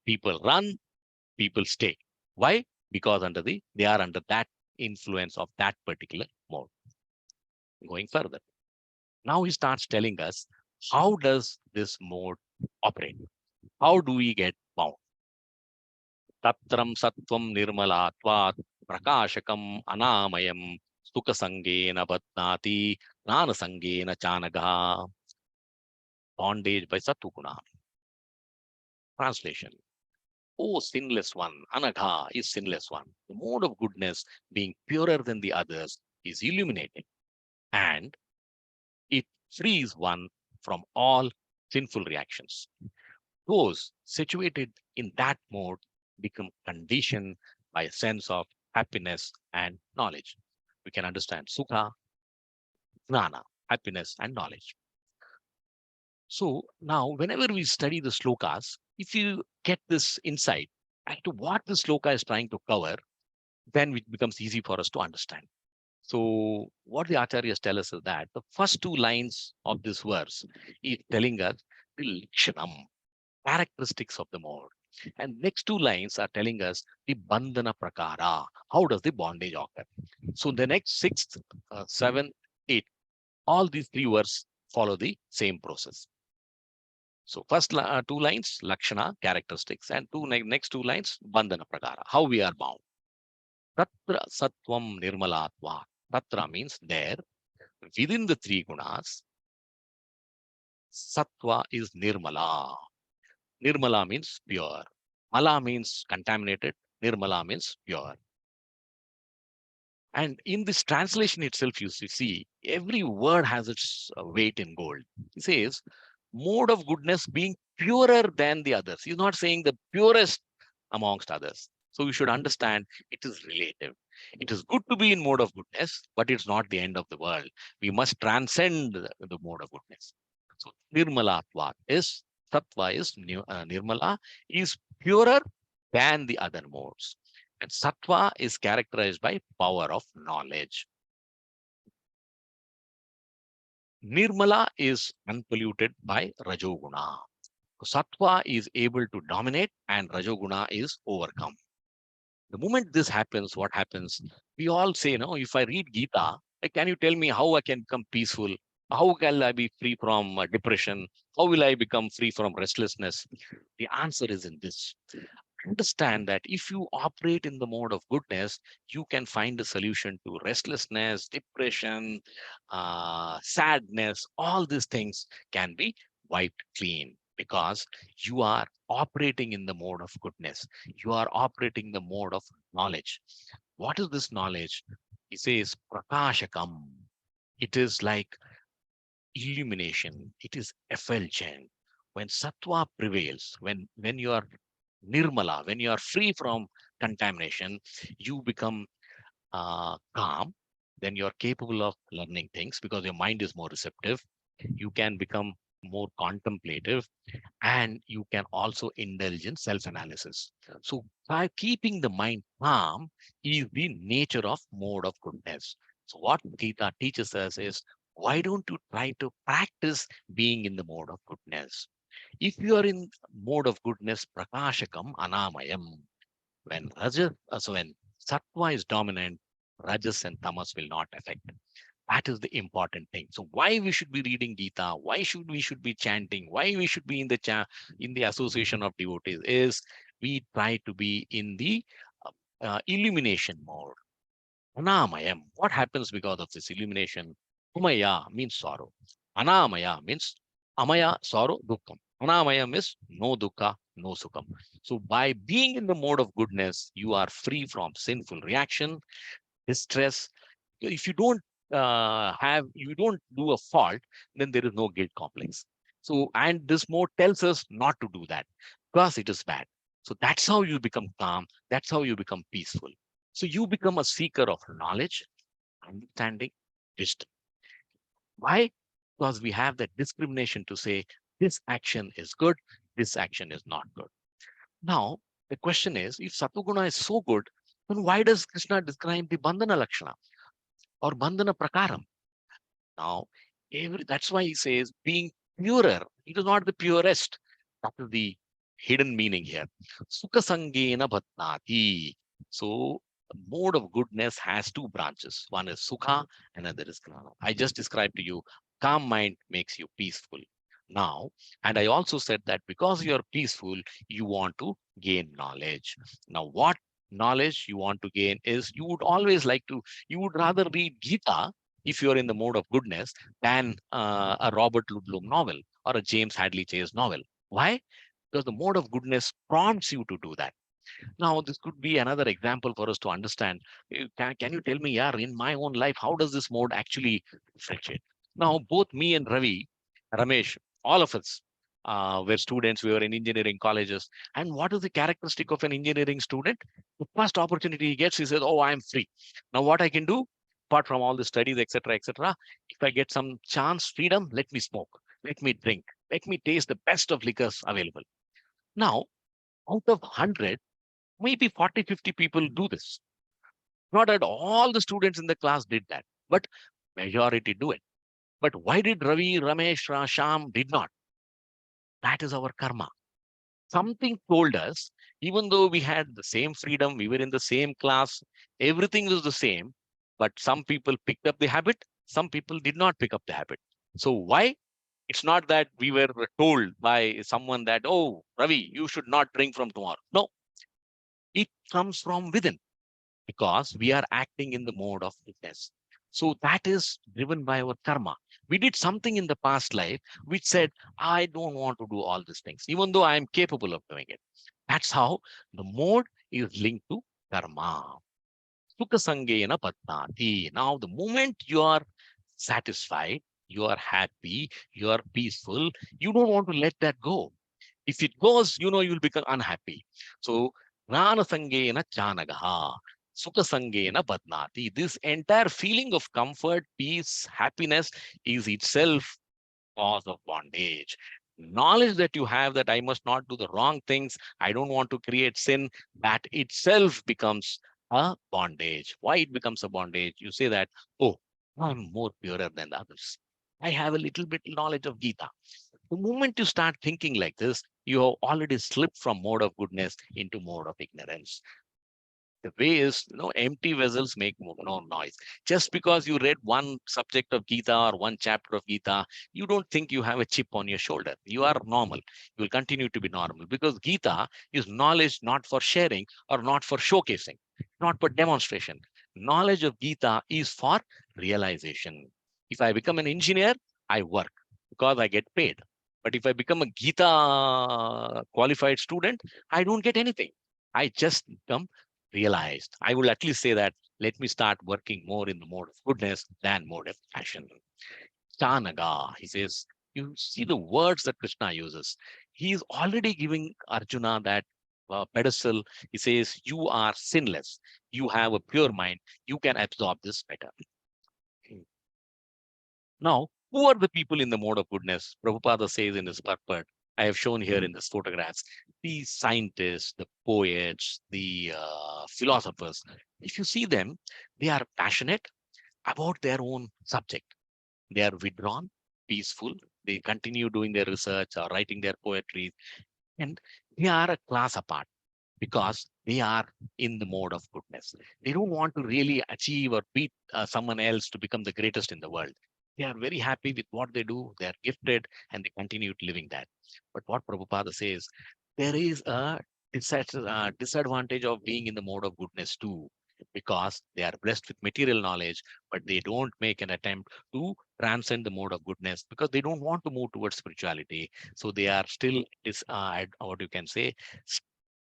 People run, people stay. Why? Because they are under that influence of that particular mode. Going further. Now he starts telling us, how does this mode operate? How do we get bound? Tatram sattvam nirmalatvat prakashakam anamayam sukha sangena badnati jnana sangena chanagha. Bondage by Sattuguna. Translation. Oh, sinless one, Anagha is sinless one. The mode of goodness, being purer than the others, is illuminating, and it frees one from all sinful reactions. Those situated in that mode become conditioned by a sense of happiness and knowledge. We can understand Sukha, Jnana, happiness and knowledge. So now, whenever we study the slokas, if you get this insight as to what the sloka is trying to cover, then it becomes easy for us to understand. So what the acharyas tell us is that the first two lines of this verse is telling us the lakshanam, characteristics of the mode. And next two lines are telling us the bandhana prakara, how does the bondage occur. So the next sixth, seven, eight, all these three verses follow the same process. So first two lines, lakshana, characteristics, and next two lines, bandhana prakara, how we are bound. Tatra sattvam nirmalatva. Tatra means there, within the three gunas, sattva is nirmala. Nirmala means pure. Mala means contaminated. Nirmala means pure. And in this translation itself, you see, every word has its weight in gold. It says, mode of goodness being purer than the others. He's not saying the purest amongst others. So you should understand it is relative. It is good to be in mode of goodness, but it's not the end of the world. We must transcend the mode of goodness. So nirmalatva is, sattva is nirmala, is purer than the other modes. And sattva is characterized by power of knowledge. Nirmala is unpolluted by Rajoguna. Sattva is able to dominate and Rajoguna is overcome. The moment this happens, what happens? We all say, no, if I read Gita, can you tell me how I can become peaceful? How can I be free from depression? How will I become free from restlessness? The answer is in this. Understand that if you operate in the mode of goodness, you can find a solution to restlessness, depression, sadness. All these things can be wiped clean because you are operating in the mode of goodness. You are operating the mode of knowledge. What is this knowledge? It says prakashakam. It is like illumination. It is effulgent. When sattva prevails, when you are nirmala, when you are free from contamination, you become calm. Then you are capable of learning things because your mind is more receptive. You can become more contemplative, and you can also indulge in self-analysis. So by keeping the mind calm is the nature of mode of goodness. So what Gita teaches us is, why don't you try to practice being in the mode of goodness? If you are in mode of goodness, prakashakam anamayam, when when sattva is dominant, rajas and tamas will not affect. That is the important thing. So why we should be reading Gita, why should be chanting, why we should be in in the association of devotees is we try to be in the illumination mode. Anamayam. What happens because of this illumination? Umaya means sorrow. Anamaya means amaya, sorrow, dukkam. Anamaya means no dukkha, no sukham. So by being in the mode of goodness, you are free from sinful reaction. distress. If you don't you don't do a fault, then there is no guilt complex. So, and this mode tells us not to do that because it is bad. So that's how you become calm. That's how you become peaceful. So you become a seeker of knowledge, understanding, wisdom. Why? Because we have that discrimination to say this action is good, this action is not good. Now, the question is, if Satoguna is so good, then why does Krishna describe the Bandhana Lakshana or Bandhana Prakaram? Now, that's why he says being purer. It is not the purest. That is the hidden meaning here. Sukha Sangena Bhatnati. So, the mode of goodness has two branches. One is Sukha, another is Gnana. I just described to you, calm mind makes you peaceful. Now, and I also said that because you are peaceful, you want to gain knowledge. Now, what knowledge you want to gain is you would always like to, you would rather read Gita if you're in the mode of goodness than a Robert Ludlum novel or a James Hadley Chase novel. Why? Because the mode of goodness prompts you to do that. Now, this could be another example for us to understand. Can you tell me, yeah, in my own life, how does this mode actually differentiate? Now, both me and Ravi, Ramesh, all of us were students. We were in engineering colleges. And what is the characteristic of an engineering student? The first opportunity he gets, he says, "Oh, I'm free. Now, what I can do, apart from all the studies, etc., etc., if I get some chance, freedom, let me smoke, let me drink, let me taste the best of liquors available." Now, out of 100, maybe 40, 50 people do this. Not that all the students in the class did that, but majority do it. But why did Ravi, Ramesh, Sham did not? That is our karma. Something told us, even though we had the same freedom, we were in the same class, everything was the same, but some people picked up the habit, some people did not pick up the habit. So why? It's not that we were told by someone that, "Oh, Ravi, you should not drink from tomorrow." No, it comes from within, because we are acting in the mode of fitness. So that is driven by our karma. We did something in the past life which said, "I don't want to do all these things, even though I am capable of doing it." That's how the mode is linked to karma. Sukha Sangena Patnati. Now, the moment you are satisfied, you are happy, you are peaceful, you don't want to let that go. If it goes, you'll become unhappy. So, Rana Sangena Chanagaha, Sukha Sangena Badnati. This entire feeling of comfort, peace, happiness is itself cause of bondage. Knowledge that you have that I must not do the wrong things, I don't want to create sin, that itself becomes a bondage. Why it becomes a bondage? You say that, "Oh, I'm more purer than the others. I have a little bit knowledge of Gita." The moment you start thinking like this, you have already slipped from mode of goodness into mode of ignorance. The way is, empty vessels make no noise. Just because you read one subject of Gita or one chapter of Gita, you don't think you have a chip on your shoulder. You are normal. You will continue to be normal because Gita is knowledge not for sharing or not for showcasing, not for demonstration. Knowledge of Gita is for realization. If I become an engineer, I work because I get paid. But if I become a Gita qualified student, I don't get anything. I just become realized. I will at least say that let me start working more in the mode of goodness than mode of passion. Chanaga, he says, you see the words that Krishna uses. He is already giving Arjuna that pedestal. He says, "You are sinless. You have a pure mind. You can absorb this better." Now, who are the people in the mode of goodness? Prabhupada says in his purport, I have shown here in these photographs, the scientists, the poets, the philosophers. If you see them, they are passionate about their own subject. They are withdrawn, peaceful. They continue doing their research or writing their poetry, and they are a class apart because they are in the mode of goodness. They don't want to really achieve or beat someone else to become the greatest in the world. They are very happy with what they do. They are gifted and they continue living that. But what Prabhupada says, there is a disadvantage of being in the mode of goodness too, because they are blessed with material knowledge, but they don't make an attempt to transcend the mode of goodness because they don't want to move towards spirituality. So they are still, what you can say,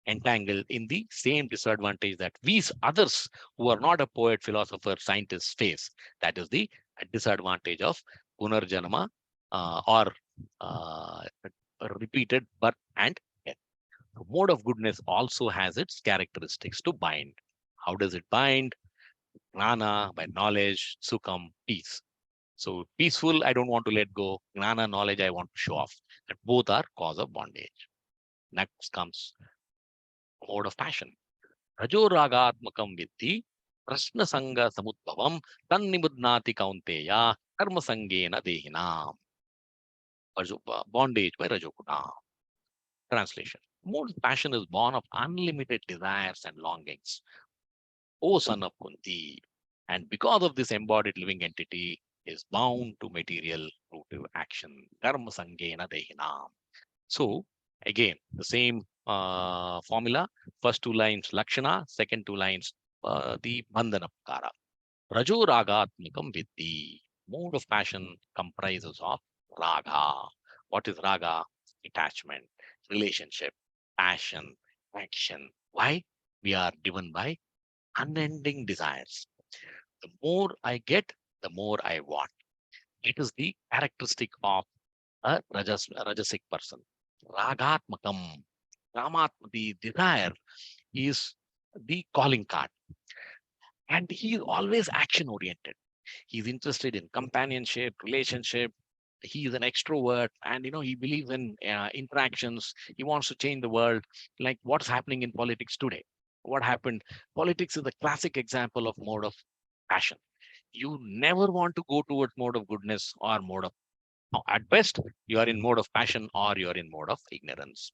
entangled in the same disadvantage that we others who are not a poet, philosopher, scientist face. That is the disadvantage of punarjanama, or uh, repeated birth and death. The mode of goodness also has its characteristics to bind. How does it bind? Gnana, by knowledge; sukham, peace. So peaceful, I don't want to let go. Gnana, knowledge, I want to show off. That both are cause of bondage. Next comes mode of passion. Rajoragatmakam vitti prashna sanga samudbhavam tannibudnati kaunteya karma sangena dehinam. Bondage by Rajoguna. Translation. Mode of passion is born of unlimited desires and longings. O son of Kunti. And because of this embodied living entity is bound to material fruitive action. Karma sangena dehinam. So again, the same formula. First two lines Lakshana, second two lines the Bandhanapkara. Rajo Ragatmikam Vitti. Mode of passion comprises of Raga. What is Raga? Attachment, relationship, passion, action. Why? We are driven by unending desires. The more I get, the more I want. It is the characteristic of a rajasic person. Ragatmakam. The desire is the calling card. And he is always action oriented. He's interested in companionship, relationship. He is an extrovert, and he believes in interactions. He wants to change the world. Like what's happening in politics today? What happened? Politics is a classic example of mode of passion. You never want to go towards mode of goodness or mode of no, at best, you are in mode of passion or you are in mode of ignorance.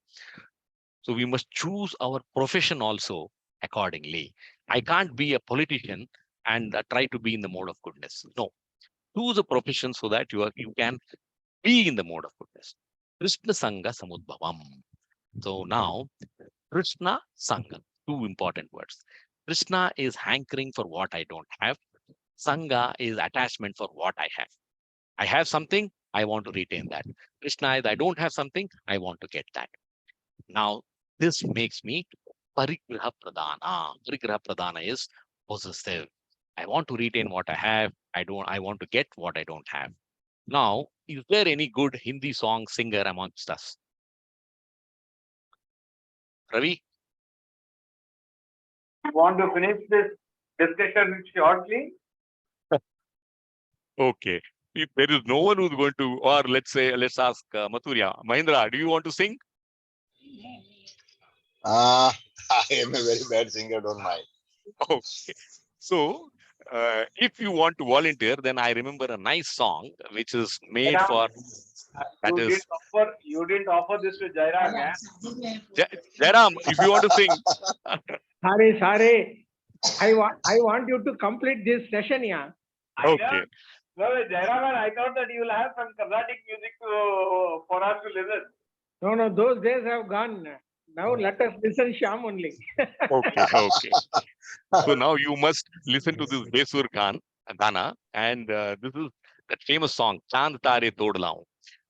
So we must choose our profession also accordingly. I can't be a politician and try to be in the mode of goodness. No, choose a profession so that you can be in the mode of goodness. Krishna Sangha Samudbhavam. So now, Krishna Sangha, two important words. Krishna is hankering for what I don't have. Sangha is attachment for what I have. I have something, I want to retain that. Krishna is I don't have something, I want to get that. Now, this makes me Parigraha Pradhana. Parigraha Pradhana is possessive. I want to retain what I have. I want to get what I don't have. Now, is there any good Hindi song singer amongst us? Ravi? You want to finish this discussion shortly? Okay. If there is no one who's going to, or let's ask Mathuria. Mahindra, do you want to sing? I am a very bad singer, don't mind. Okay. So, if you want to volunteer, then I remember a nice song which is made for that is You didn't offer this to Jairaj, eh? Jairam. If you want to sing, Sorry. I want you to complete this session, yeah. okay. No, Jairaj, I thought that you will have some Carnatic music for us to listen. No, those days have gone. Now let us listen Shyam only. Okay, okay. So now you must listen to this Besur Khan Gana, and this is that famous song Chand Tare Tod Laun.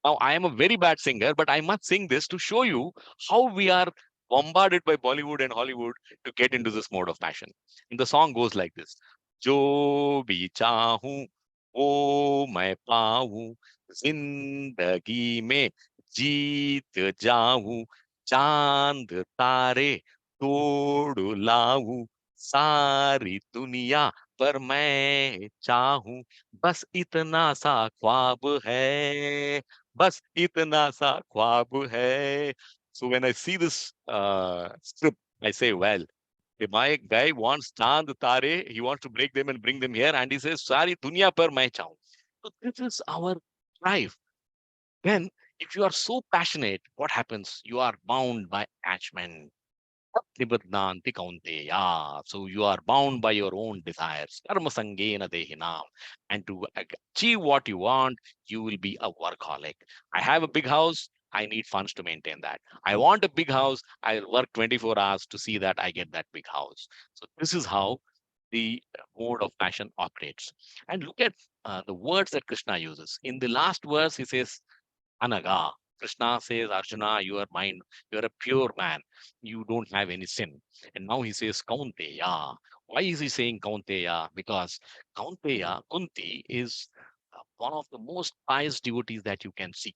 Now I am a very bad singer, but I must sing this to show you how we are bombarded by Bollywood and Hollywood to get into this mode of passion. And the song goes like this: Jo bhi chahu, wo main paऊं, जिंदगी में जीत जाऊं, चांद तारे तोड़ लाऊं, सारी दुनिया पर मैं चाहूं, बस इतना सा ख्वाब है, बस इतना सा ख्वाब है. So when I see this script, I say, well, if my guy wants chand tare, he wants to break them and bring them here, and he says, "Sari dunya par main chahun." So this is our drive. Then, if you are so passionate, what happens? You are bound by attachment. Nibadnanti kaunteya. So you are bound by your own desires. Karma sangena dehinam. And to achieve what you want, you will be a workaholic. I have a big house. I need funds to maintain that. I want a big house. I'll work 24 hours to see that I get that big house. So this is how the mode of passion operates. And look at the words that Krishna uses. In the last verse, he says, Anaga. Krishna says, Arjuna, you are mine, you are a pure man, you don't have any sin. And now he says, Kaunteya. Why is he saying Kaunteya? Because Kaunteya, Kunti, is one of the most pious devotees that you can see.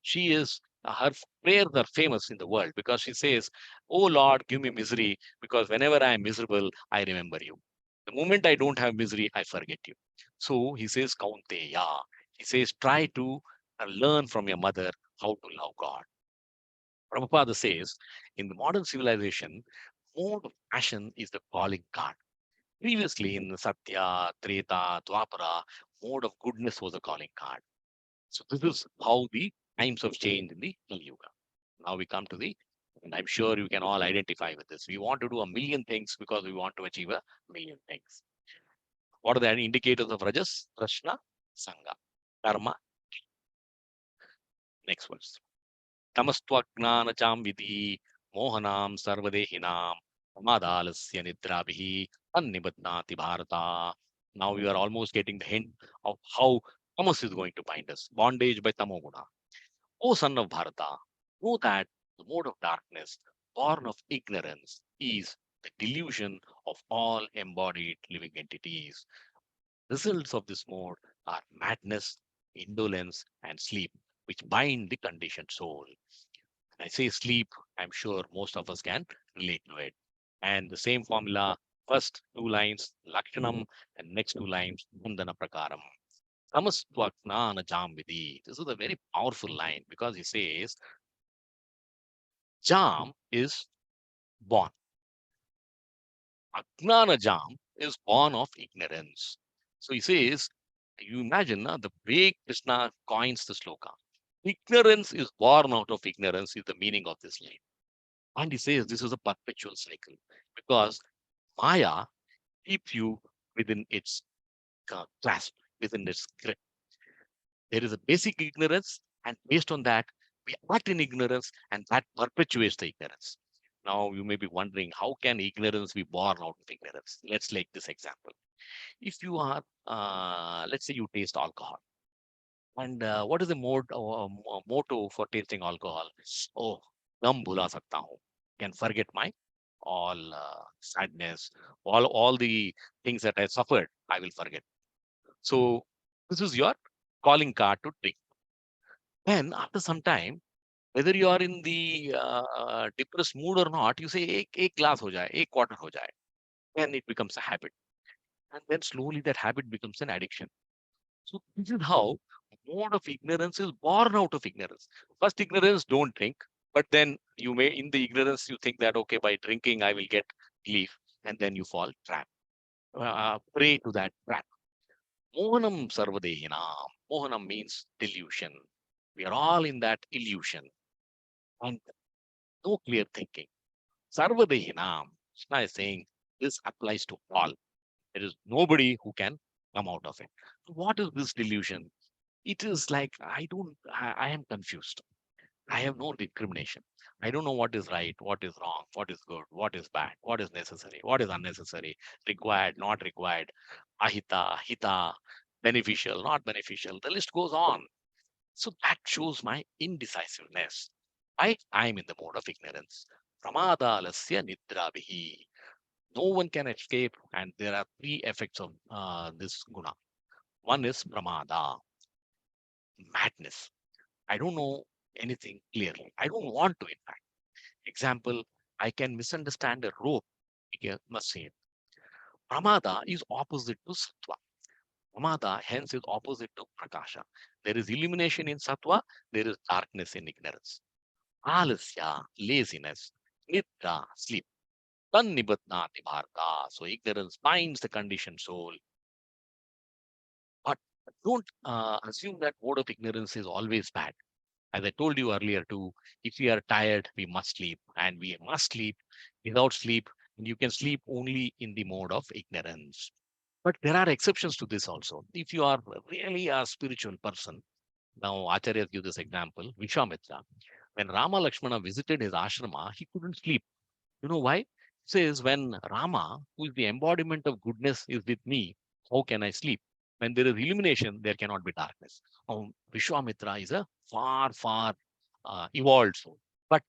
She is, her prayers are famous in the world because she says, oh Lord, give me misery, because whenever I am miserable, I remember you. The moment I don't have misery, I forget you. So he says, Kaunteya. He says, try to learn from your mother how to love God. Prabhupada says, in the modern civilization, mode of passion is the calling card. Previously in Satya, Treta, Dwapara, mode of goodness was a calling card. So this is how the times have changed in the Kali Yuga. Now we come to the, and I'm sure you can all identify with this. We want to do a million things because we want to achieve a million things. What are the indicators of Rajas? Prashna, Sangha, Karma. Next verse. Tamastvagnanacham vidhi mohanam sarvadehinam pramadalasya nidrabhihi annibadnati bharata. Now we are almost getting the hint of how tamas is going to bind us. Bondage by tamoguna. O son of Bharata, know that the mode of darkness, born of ignorance, is the delusion of all embodied living entities. Results of this mode are madness, indolence, and sleep, which bind the conditioned soul. When I say sleep, I'm sure most of us can relate to it. And the same formula, first two lines, Lakshanam, and next two lines, Mundana Prakaram. Samastvagnana Jamvidi. This is a very powerful line because he says, Jam is born. Agnana Jam is born of ignorance. So he says, you imagine the way Krishna coins the shloka. Ignorance is born out of ignorance is the meaning of this line. And he says this is a perpetual cycle because Maya keeps you within its grasp, within its grip. There is a basic ignorance, and based on that, we act in ignorance, and that perpetuates the ignorance. Now, you may be wondering, how can ignorance be born out of ignorance? Let's take this example. If you are, let's say you taste alcohol, and what is the motto for tasting alcohol? Oh, gum bhula sakta hu. Can forget my all sadness, all the things that I suffered, I will forget. So this is your calling card to drink. Then after some time, whether you are in the depressed mood or not, you say, ek glass ho jaye, ek quarter ho jaye. Then it becomes a habit. And then slowly that habit becomes an addiction. So this is how mode of ignorance is born out of ignorance. First ignorance, don't drink. But then you may, in the ignorance, you think that, okay, by drinking, I will get relief. And then you fall trap, prey to that trap. Mohanam sarvadehinam. Mohanam means delusion. We are all in that illusion. And no clear thinking. Sarvadehinam. Krishna is saying this applies to all. There is nobody who can come out of it. So what is this delusion? It is like I am confused. I have no discrimination. I don't know what is right, what is wrong, what is good, what is bad, what is necessary, what is unnecessary, required, not required, ahita, hita, beneficial, not beneficial. The list goes on. So that shows my indecisiveness. I am in the mode of ignorance. Pramada lasya nidrabihi. No one can escape, and there are three effects of this guna. One is pramada, madness. I don't know anything clearly. I don't want to, in fact. Example, I can misunderstand a rope. You must say it. Pramada is opposite to sattva. Pramada, hence, is opposite to prakasha. There is illumination in sattva, there is darkness in ignorance. Alasya, laziness. Nidra, sleep. Tannibadnati bharata. So ignorance binds the conditioned soul. But don't assume that mode of ignorance is always bad. As I told you earlier too, if we are tired, we must sleep, and we must sleep. Without sleep, you can sleep only in the mode of ignorance. But there are exceptions to this also. If you are really a spiritual person, now Acharya give this example, Vishwamitra. When Rama Lakshmana visited his ashrama, he couldn't sleep. You know why? He says, when Rama, who is the embodiment of goodness, is with me, how can I sleep? When there is illumination, there cannot be darkness. Vishwamitra is a far, far evolved soul. But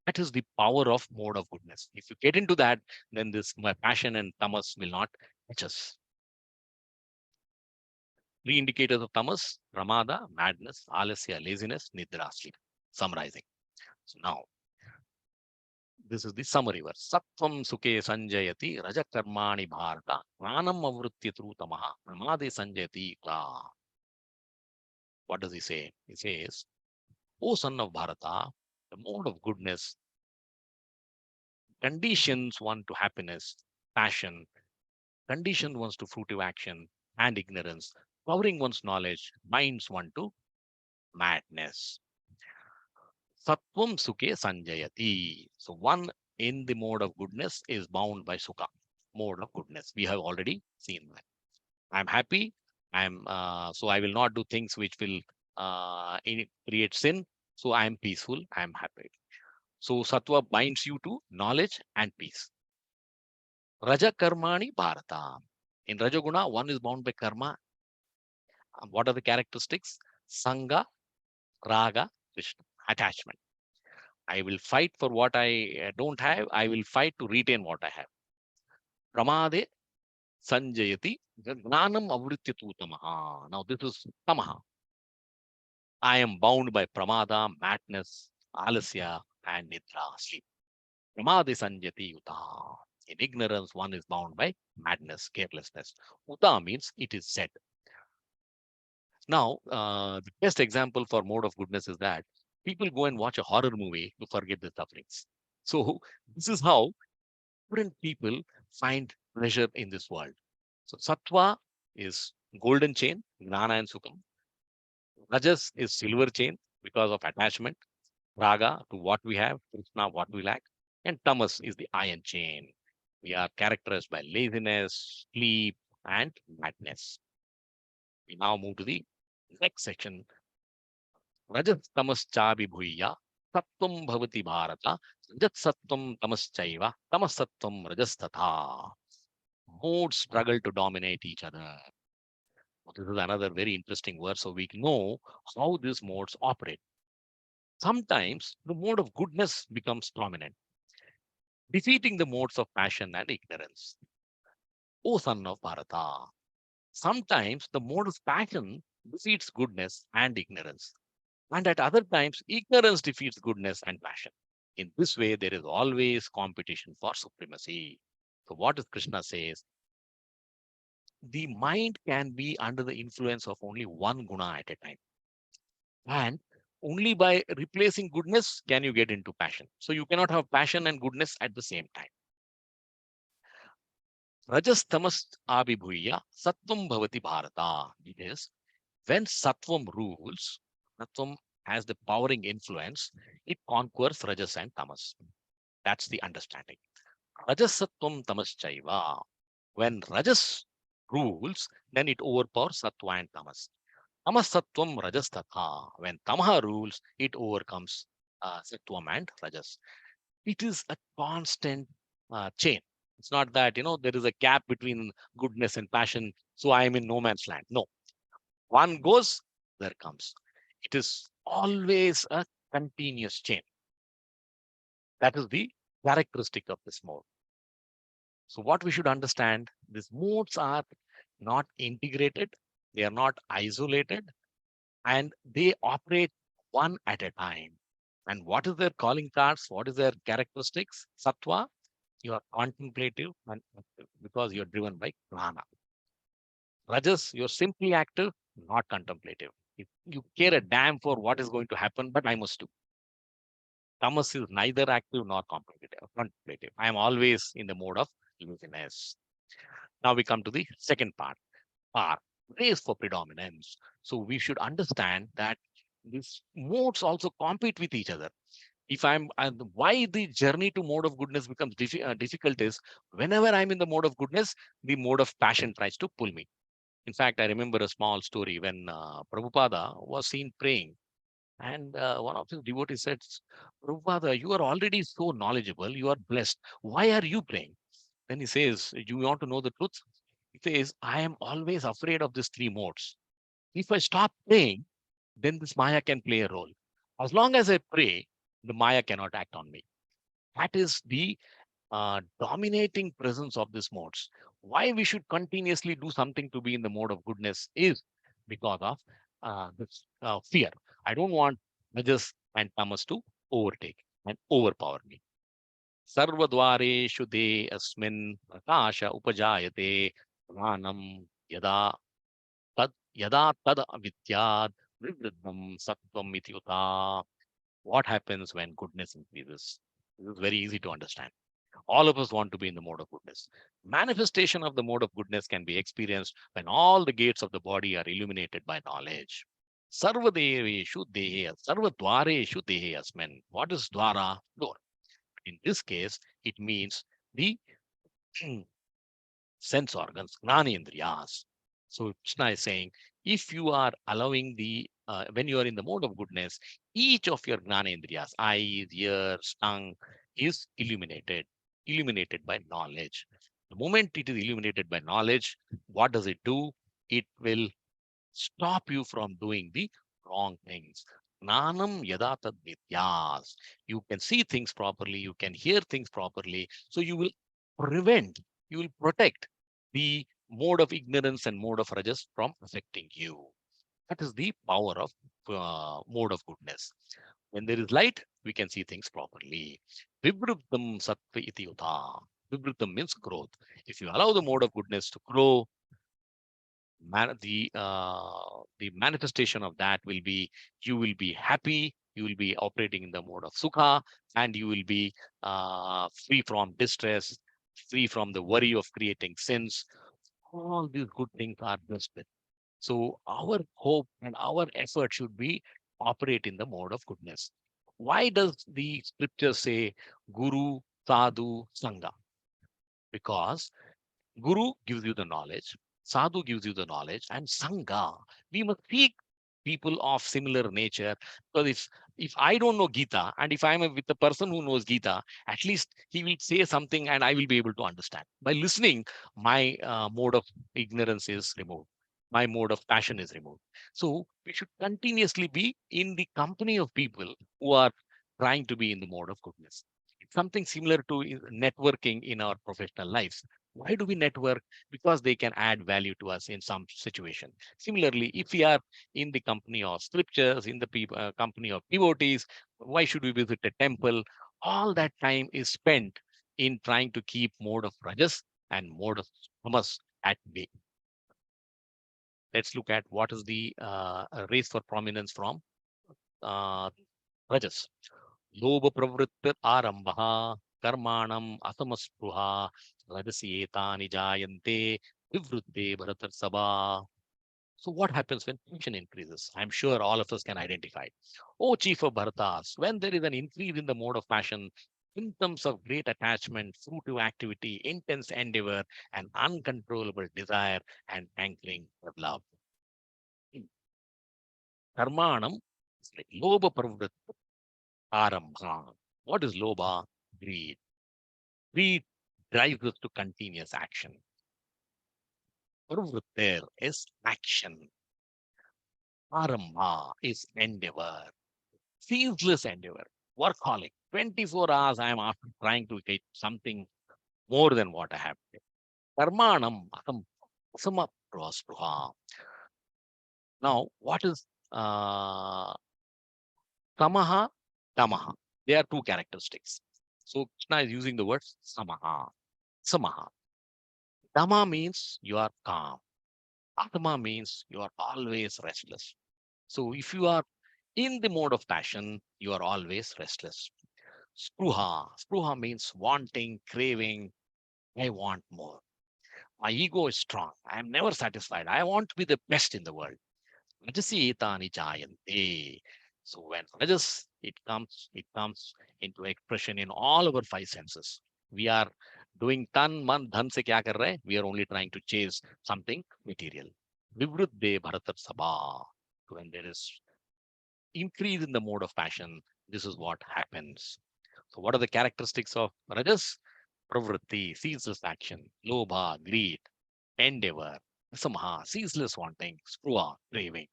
that is the power of mode of goodness. If you get into that, then this my passion and tamas will not touch us. Three indicators of tamas: pramada, madness; alasya, laziness; nidra, sleep. Summarizing. So now, this is the summary verse. Sattvam sukhe sanjayati raja karmani bharata pranam avrutyatru tamaha pramade sanjayati kla. What does he say? He says, O son of Bharata, the mode of goodness conditions one to happiness, passion, condition one's to fruitive action, and ignorance, covering one's knowledge, binds one to madness. Sattvam sukhe sanjayati. So one in the mode of goodness is bound by sukha, mode of goodness. We have already seen that. I'm happy. So I will not do things which will create sin. So I am peaceful. I am happy. So sattva binds you to knowledge and peace. Raja karmani bharata. In Rajaguna, one is bound by karma. What are the characteristics? Sangha, raga, Krishna, attachment. I will fight for what I don't have. I will fight to retain what I have. Pramade sanjayati gnanam avrityatu tamaha. Now this is tamaha. I am bound by pramada, madness, alasya, and nidra, sleep. Pramade sanjati uta. In ignorance, one is bound by madness, carelessness. Uta means it is said. Now, the best example for mode of goodness is that people go and watch a horror movie to forget their sufferings. So this is how different people find pleasure in this world. So sattva is golden chain, gnana and sukham. Rajas is silver chain because of attachment. Raga to what we have, Krishna what we lack. And tamas is the iron chain. We are characterized by laziness, sleep, and madness. We now move to the next section. Rajas tamas chabi bhuya sattvam bhavati bharata rajat sattvam tamaschaiva tamas sattvam rajas tatha. Modes struggle to dominate each other. This is another very interesting word, so we know how these modes operate. Sometimes the mode of goodness becomes prominent, defeating the modes of passion and ignorance. O son of Bharata, sometimes the mode of passion defeats goodness and ignorance, and at other times, ignorance defeats goodness and passion. In this way, there is always competition for supremacy. So, what does Krishna says? The mind can be under the influence of only one guna at a time. And only by replacing goodness can you get into passion. So you cannot have passion and goodness at the same time. Rajas tamas abhibhuya sattvam bhavati bharata. It is when sattvam rules, sattvam has the powering influence, it conquers rajas and tamas. That's the understanding. Rajas sattvam tamas chaiva. When rajas rules, then it overpowers sattva and tamas. Tamasatvam rajas tatha. When tamaha rules, it overcomes sattvam and rajas. It is a constant chain. It's not that, there is a gap between goodness and passion. So I am in no man's land. No. One goes, there comes. It is always a continuous chain. That is the characteristic of this mode. So what we should understand, these modes are not integrated. They are not isolated. And they operate one at a time. And what is their calling cards? What is their characteristics? Sattva, you are contemplative and active because you're driven by prana. Rajas, you're simply active, not contemplative. You care a damn for what is going to happen, but I must do. Tamas is neither active nor contemplative. I am always in the mode of laziness. Now we come to the second part. Race for predominance. So we should understand that these modes also compete with each other. If why the journey to mode of goodness becomes difficult is whenever I'm in the mode of goodness, the mode of passion tries to pull me. In fact, I remember a small story when Prabhupada was seen praying, and one of his devotees said, Prabhupada, you are already so knowledgeable, you are blessed. Why are you praying? Then he says, you want to know the truth? He says, I am always afraid of these three modes. If I stop praying, then this Maya can play a role. As long as I pray, the Maya cannot act on me. That is the dominating presence of these modes. Why we should continuously do something to be in the mode of goodness is because of this fear. I don't want Rajas and Tamas to overtake and overpower me. Sarvadvareshu de asmin prakasha upajayate pranam yada tad avidyad vivriddham sattvam ityuta. What happens when goodness increases? This is very easy to understand. All of us want to be in the mode of goodness. Manifestation of the mode of goodness can be experienced when all the gates of the body are illuminated by knowledge. Sarvadeveshu dehe, sarvadvareshu dehe asmin. What is dwara? Door. In this case, it means the sense organs, gnanendriyas. So Krishna is saying, if you are allowing when you are in the mode of goodness, each of your gnanendriyas, eyes, ears, tongue, is illuminated by knowledge. The moment it is illuminated by knowledge, what does it do? It will stop you from doing the wrong things. Gnanam yada tad vidyas. You can see things properly, you can hear things properly. So you will prevent, you will protect the mode of ignorance and mode of rajas from affecting you. That is the power of mode of goodness. When there is light, we can see things properly. Vibruddham sattva iti uta. Vibruddham means growth. If you allow the mode of goodness to grow, the manifestation of that will be you will be happy, you will be operating in the mode of sukha, and you will be free from distress, free from the worry of creating sins. All these good things are blessed with. So our hope and our effort should be operate in the mode of goodness. Why does the scripture say guru, sadhu, sangha? Because Guru gives you the knowledge, Sadhu gives you the knowledge, and Sangha. We must seek people of similar nature. Because if I don't know Gita, and if I'm with the person who knows Gita, at least he will say something and I will be able to understand. By listening, my mode of ignorance is removed. My mode of passion is removed. So we should continuously be in the company of people who are trying to be in the mode of goodness. It's something similar to networking in our professional lives. Why do we network? Because they can add value to us in some situation. Similarly, if we are in the company of scriptures, in the company of devotees, why should we visit a temple? All that time is spent in trying to keep mode of rajas and mode of tamas at bay. Let's look at what is the race for prominence from uh, rajas. Lobha pravrittir arambha karmanam asamaspruha rajasi etani jayante vivruddhe bharatar sabha. So what happens when passion increases? I'm sure all of us can identify it. Oh, chief of Bharatas, when there is an increase in the mode of passion, symptoms of great attachment, fruitive activity, intense endeavor, and uncontrollable desire and hankering for love. Karmanam is like lobha pravritti arambha. What is lobha? Greed. Greed drives us to continuous action. Pravrittir is action. Arambha is endeavor. Ceaseless endeavor, workaholic. 24 hours I am after trying to get something more than what I have. Karmanam samapraspuha. Now, what is samaha, damaha? They are two characteristics. So Krishna is using the word samaha. Samaha. Dama means you are calm. Atma means you are always restless. So if you are in the mode of passion, you are always restless. Spruha. Spruha means wanting, craving. I want more. My ego is strong. I am never satisfied. I want to be the best in the world. Rajasi etani jayante. So when rajas, it comes into expression in all our five senses. We are doing tan, man, dhan se kya kar rahe? We are only trying to chase something material. Vivruddhe bharatar sabha. When there is increase in the mode of passion, this is what happens. So what are the characteristics of rajas? Pravritti, ceaseless action, lobha, greed, endeavor, samha, ceaseless wanting, spruha, craving.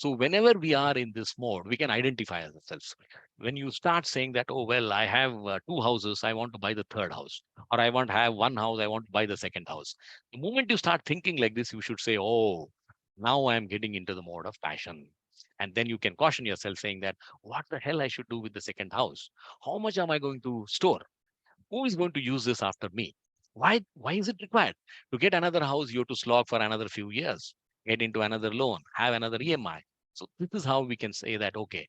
So whenever we are in this mode, we can identify ourselves. When you start saying that, oh, well, I have two houses, I want to buy the third house, or I want to have one house, I want to buy the second house. The moment you start thinking like this, you should say, oh, now I am getting into the mode of passion. And then you can caution yourself saying that, what the hell I should do with the second house? How much am I going to store? Who is going to use this after me? Why is it required? To get another house, you have to slog for another few years, get into another loan, have another EMI. So this is how we can say that, okay,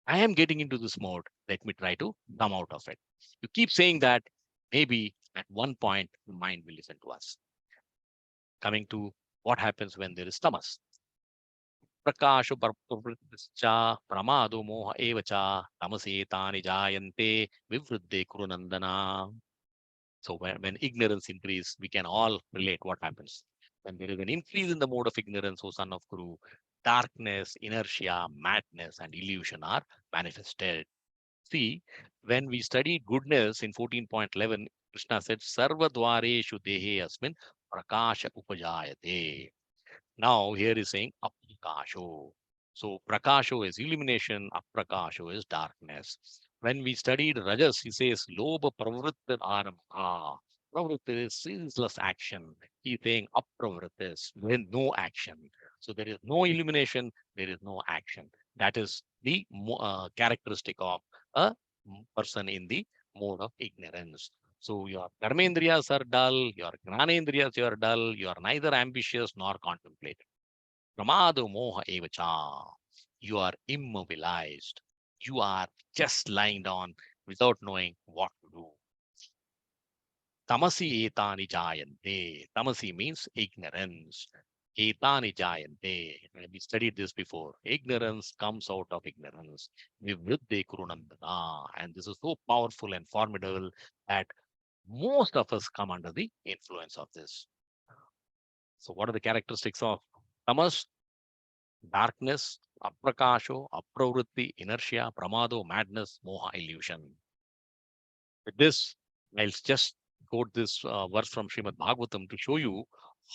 I am getting into this mode. Let me try to come out of it. You keep saying that, maybe at one point the mind will listen to us. Coming to what happens when there is tamas. Prakasho parpavrittischa pramado moha evacha tamase tani jayante vivruddhe kurunandana. So when ignorance increase, we can all relate what happens. When there is an increase in the mode of ignorance, O son of Guru, darkness, inertia, madness, and illusion are manifested. See, when we studied goodness in 14.11, Krishna said, Sarva dwareshu dehe asmin prakasha upajayate. Now here is saying aprakasho. So prakasho is illumination, aprakasho is darkness. When we studied Rajas, he says lobha pravritta arambha. Pravritta is ceaseless action. He's saying apravritta is with no action. So there is no illumination, there is no action. That is the characteristic of a person in the mode of ignorance. So your karmendriyas are dull, your gnanendriyas are dull, you are neither ambitious nor contemplative. Pramado moha evacha. You are immobilized. You are just lying down without knowing what to do. Tamasi etani jayante. Tamasi means ignorance. Etani jayante. We studied this before. Ignorance comes out of ignorance. Vivruddhe kurunandana. And this is so powerful and formidable that most of us come under the influence of this. So what are the characteristics of tamas? Darkness, aprakasho, apravritti, inertia, pramado, madness, moha, illusion. With this, I'll just quote this verse from Srimad Bhagavatam to show you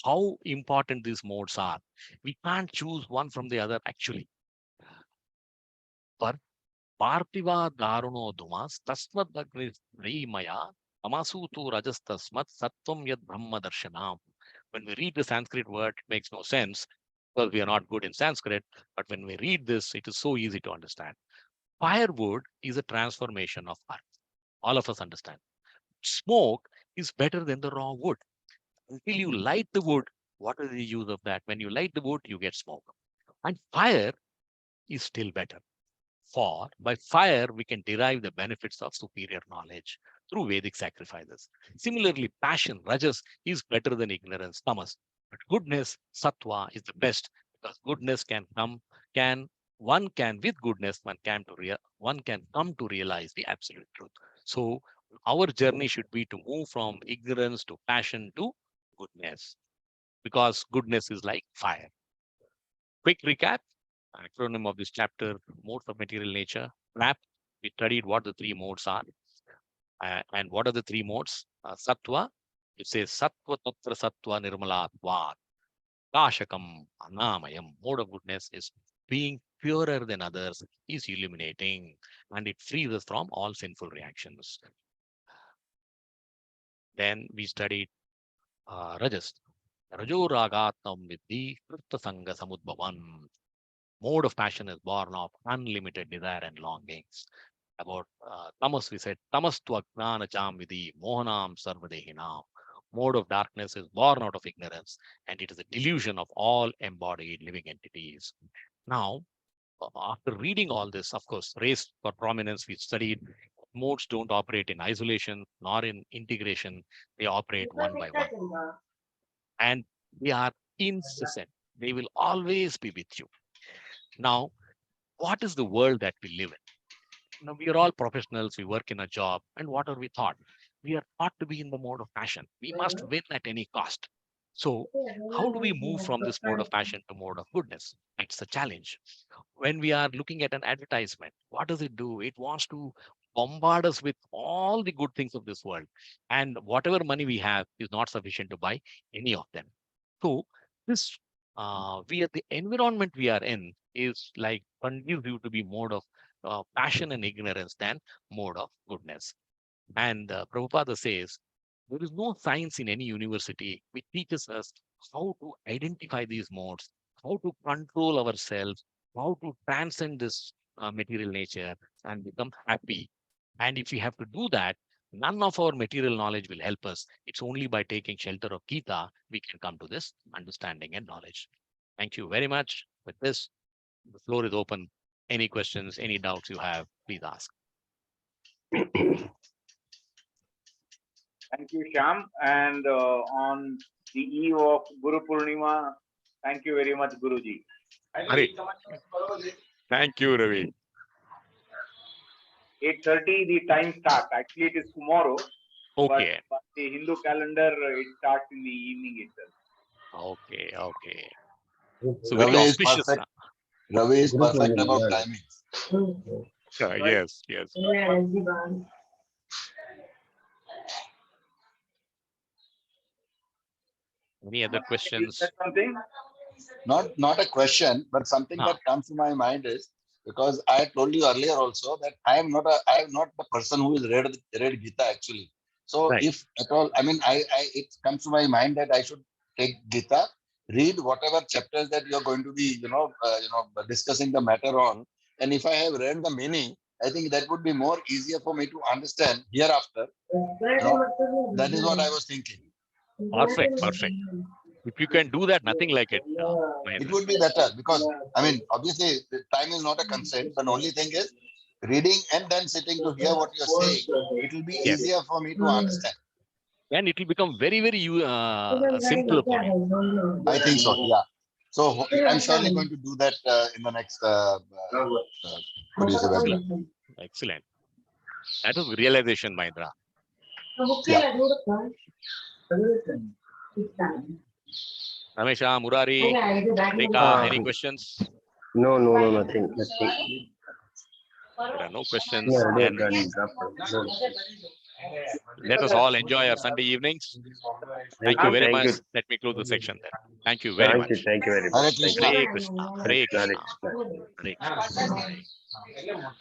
how important these modes are. We can't choose one from the other actually. Par Parthiva daruno dumas tasmad maya amasu tu rajas tasmat sattvam yad brahma darshanam. When we read the Sanskrit word, it makes no sense because we are not good in Sanskrit. But when we read this, it is so easy to understand. Firewood is a transformation of earth. All of us understand. Smoke is better than the raw wood. Until you light the wood, what is the use of that? When you light the wood, you get smoke. And fire is still better. For by fire, we can derive the benefits of superior knowledge through Vedic sacrifices. Similarly, passion, rajas, is better than ignorance, tamas. But goodness, sattva, is the best because goodness one can with goodness one can come to realize the absolute truth. So our journey should be to move from ignorance to passion to goodness because goodness is like fire. Quick recap. Acronym of this chapter, modes of material nature. Map, we studied what the three modes are. And what are the three modes? Sattva, it says Sattva Tatra Sattva Nirmalatvat. Kashakam Anamayam. Mode of goodness is being purer than others, is illuminating, and it frees us from all sinful reactions. Then we studied Rajas. Rajo Ragatam Vidhi Krita Sangha Samudbhavan. Mode of passion is born of unlimited desire and longings. About tamas, we said tamas tu ajnana cham vidhi mohanam sarvadehinam. Mode of darkness is born out of ignorance, and it is a delusion of all embodied living entities. Now, after reading all this, of course, race for prominence, we studied modes don't operate in isolation nor in integration. They operate one by one, and they are incessant. They will always be with you. Now, what is the world that we live in? Now, we are all professionals, we work in a job, and what are we taught? We are taught to be in the mode of passion. We must win at any cost. So, how do we move from this mode of passion to mode of goodness? It's a challenge. When we are looking at an advertisement, what does it do? It wants to bombard us with all the good things of this world. And whatever money we have is not sufficient to buy any of them. So, this the environment we are in is like conduce you to be mode of passion and ignorance than mode of goodness. And Prabhupada says, there is no science in any university which teaches us how to identify these modes, how to control ourselves, how to transcend this material nature and become happy. And if we have to do that, none of our material knowledge will help us. It's only by taking shelter of Gita we can come to this understanding and knowledge. Thank you very much. With this, the floor is open. Any questions, any doubts you have, please ask. Thank you, Shyam. And on the eve of Guru Purnima, thank you very much, Guruji. Hari. Thank you, Ravi. 8:30, the time starts. Actually, it is tomorrow. Okay. But the Hindu calendar, it starts in the evening itself. Okay. Okay. So very Ravi is auspicious. perfect. Ravi is perfect about timing. Yes. Yes. Any other questions? Something? Not a question, but something that comes to my mind is, because I told you earlier also that I am not the person who has read Gita actually. So Right. if at all, I mean, it comes to my mind that I should take Gita, read whatever chapters that you are going to be, discussing the matter on. And if I have read the meaning, I think that would be more easier for me to understand hereafter. That is what I was thinking. Perfect. If you can do that, nothing like it. It would be better because, I mean, obviously, the time is not a constraint. The only thing is reading and then sitting to hear what you're saying. It will be easier for me to understand. And it will become very, very simple for you. I think so, yeah. So I'm surely going to do that in the next webinar. Excellent. That was realization, Mahendra. Yeah. Ramesha, Murari, Rekha, any questions? No, nothing. There are no questions. Yeah, they're Then done. let us all enjoy our Sunday evenings. Thank you very much. Let me close the section then. Thank you very much. Thank you very much. Hare Krishna. Hare Krishna. Hare Krishna. Krishna. Hare Krishna.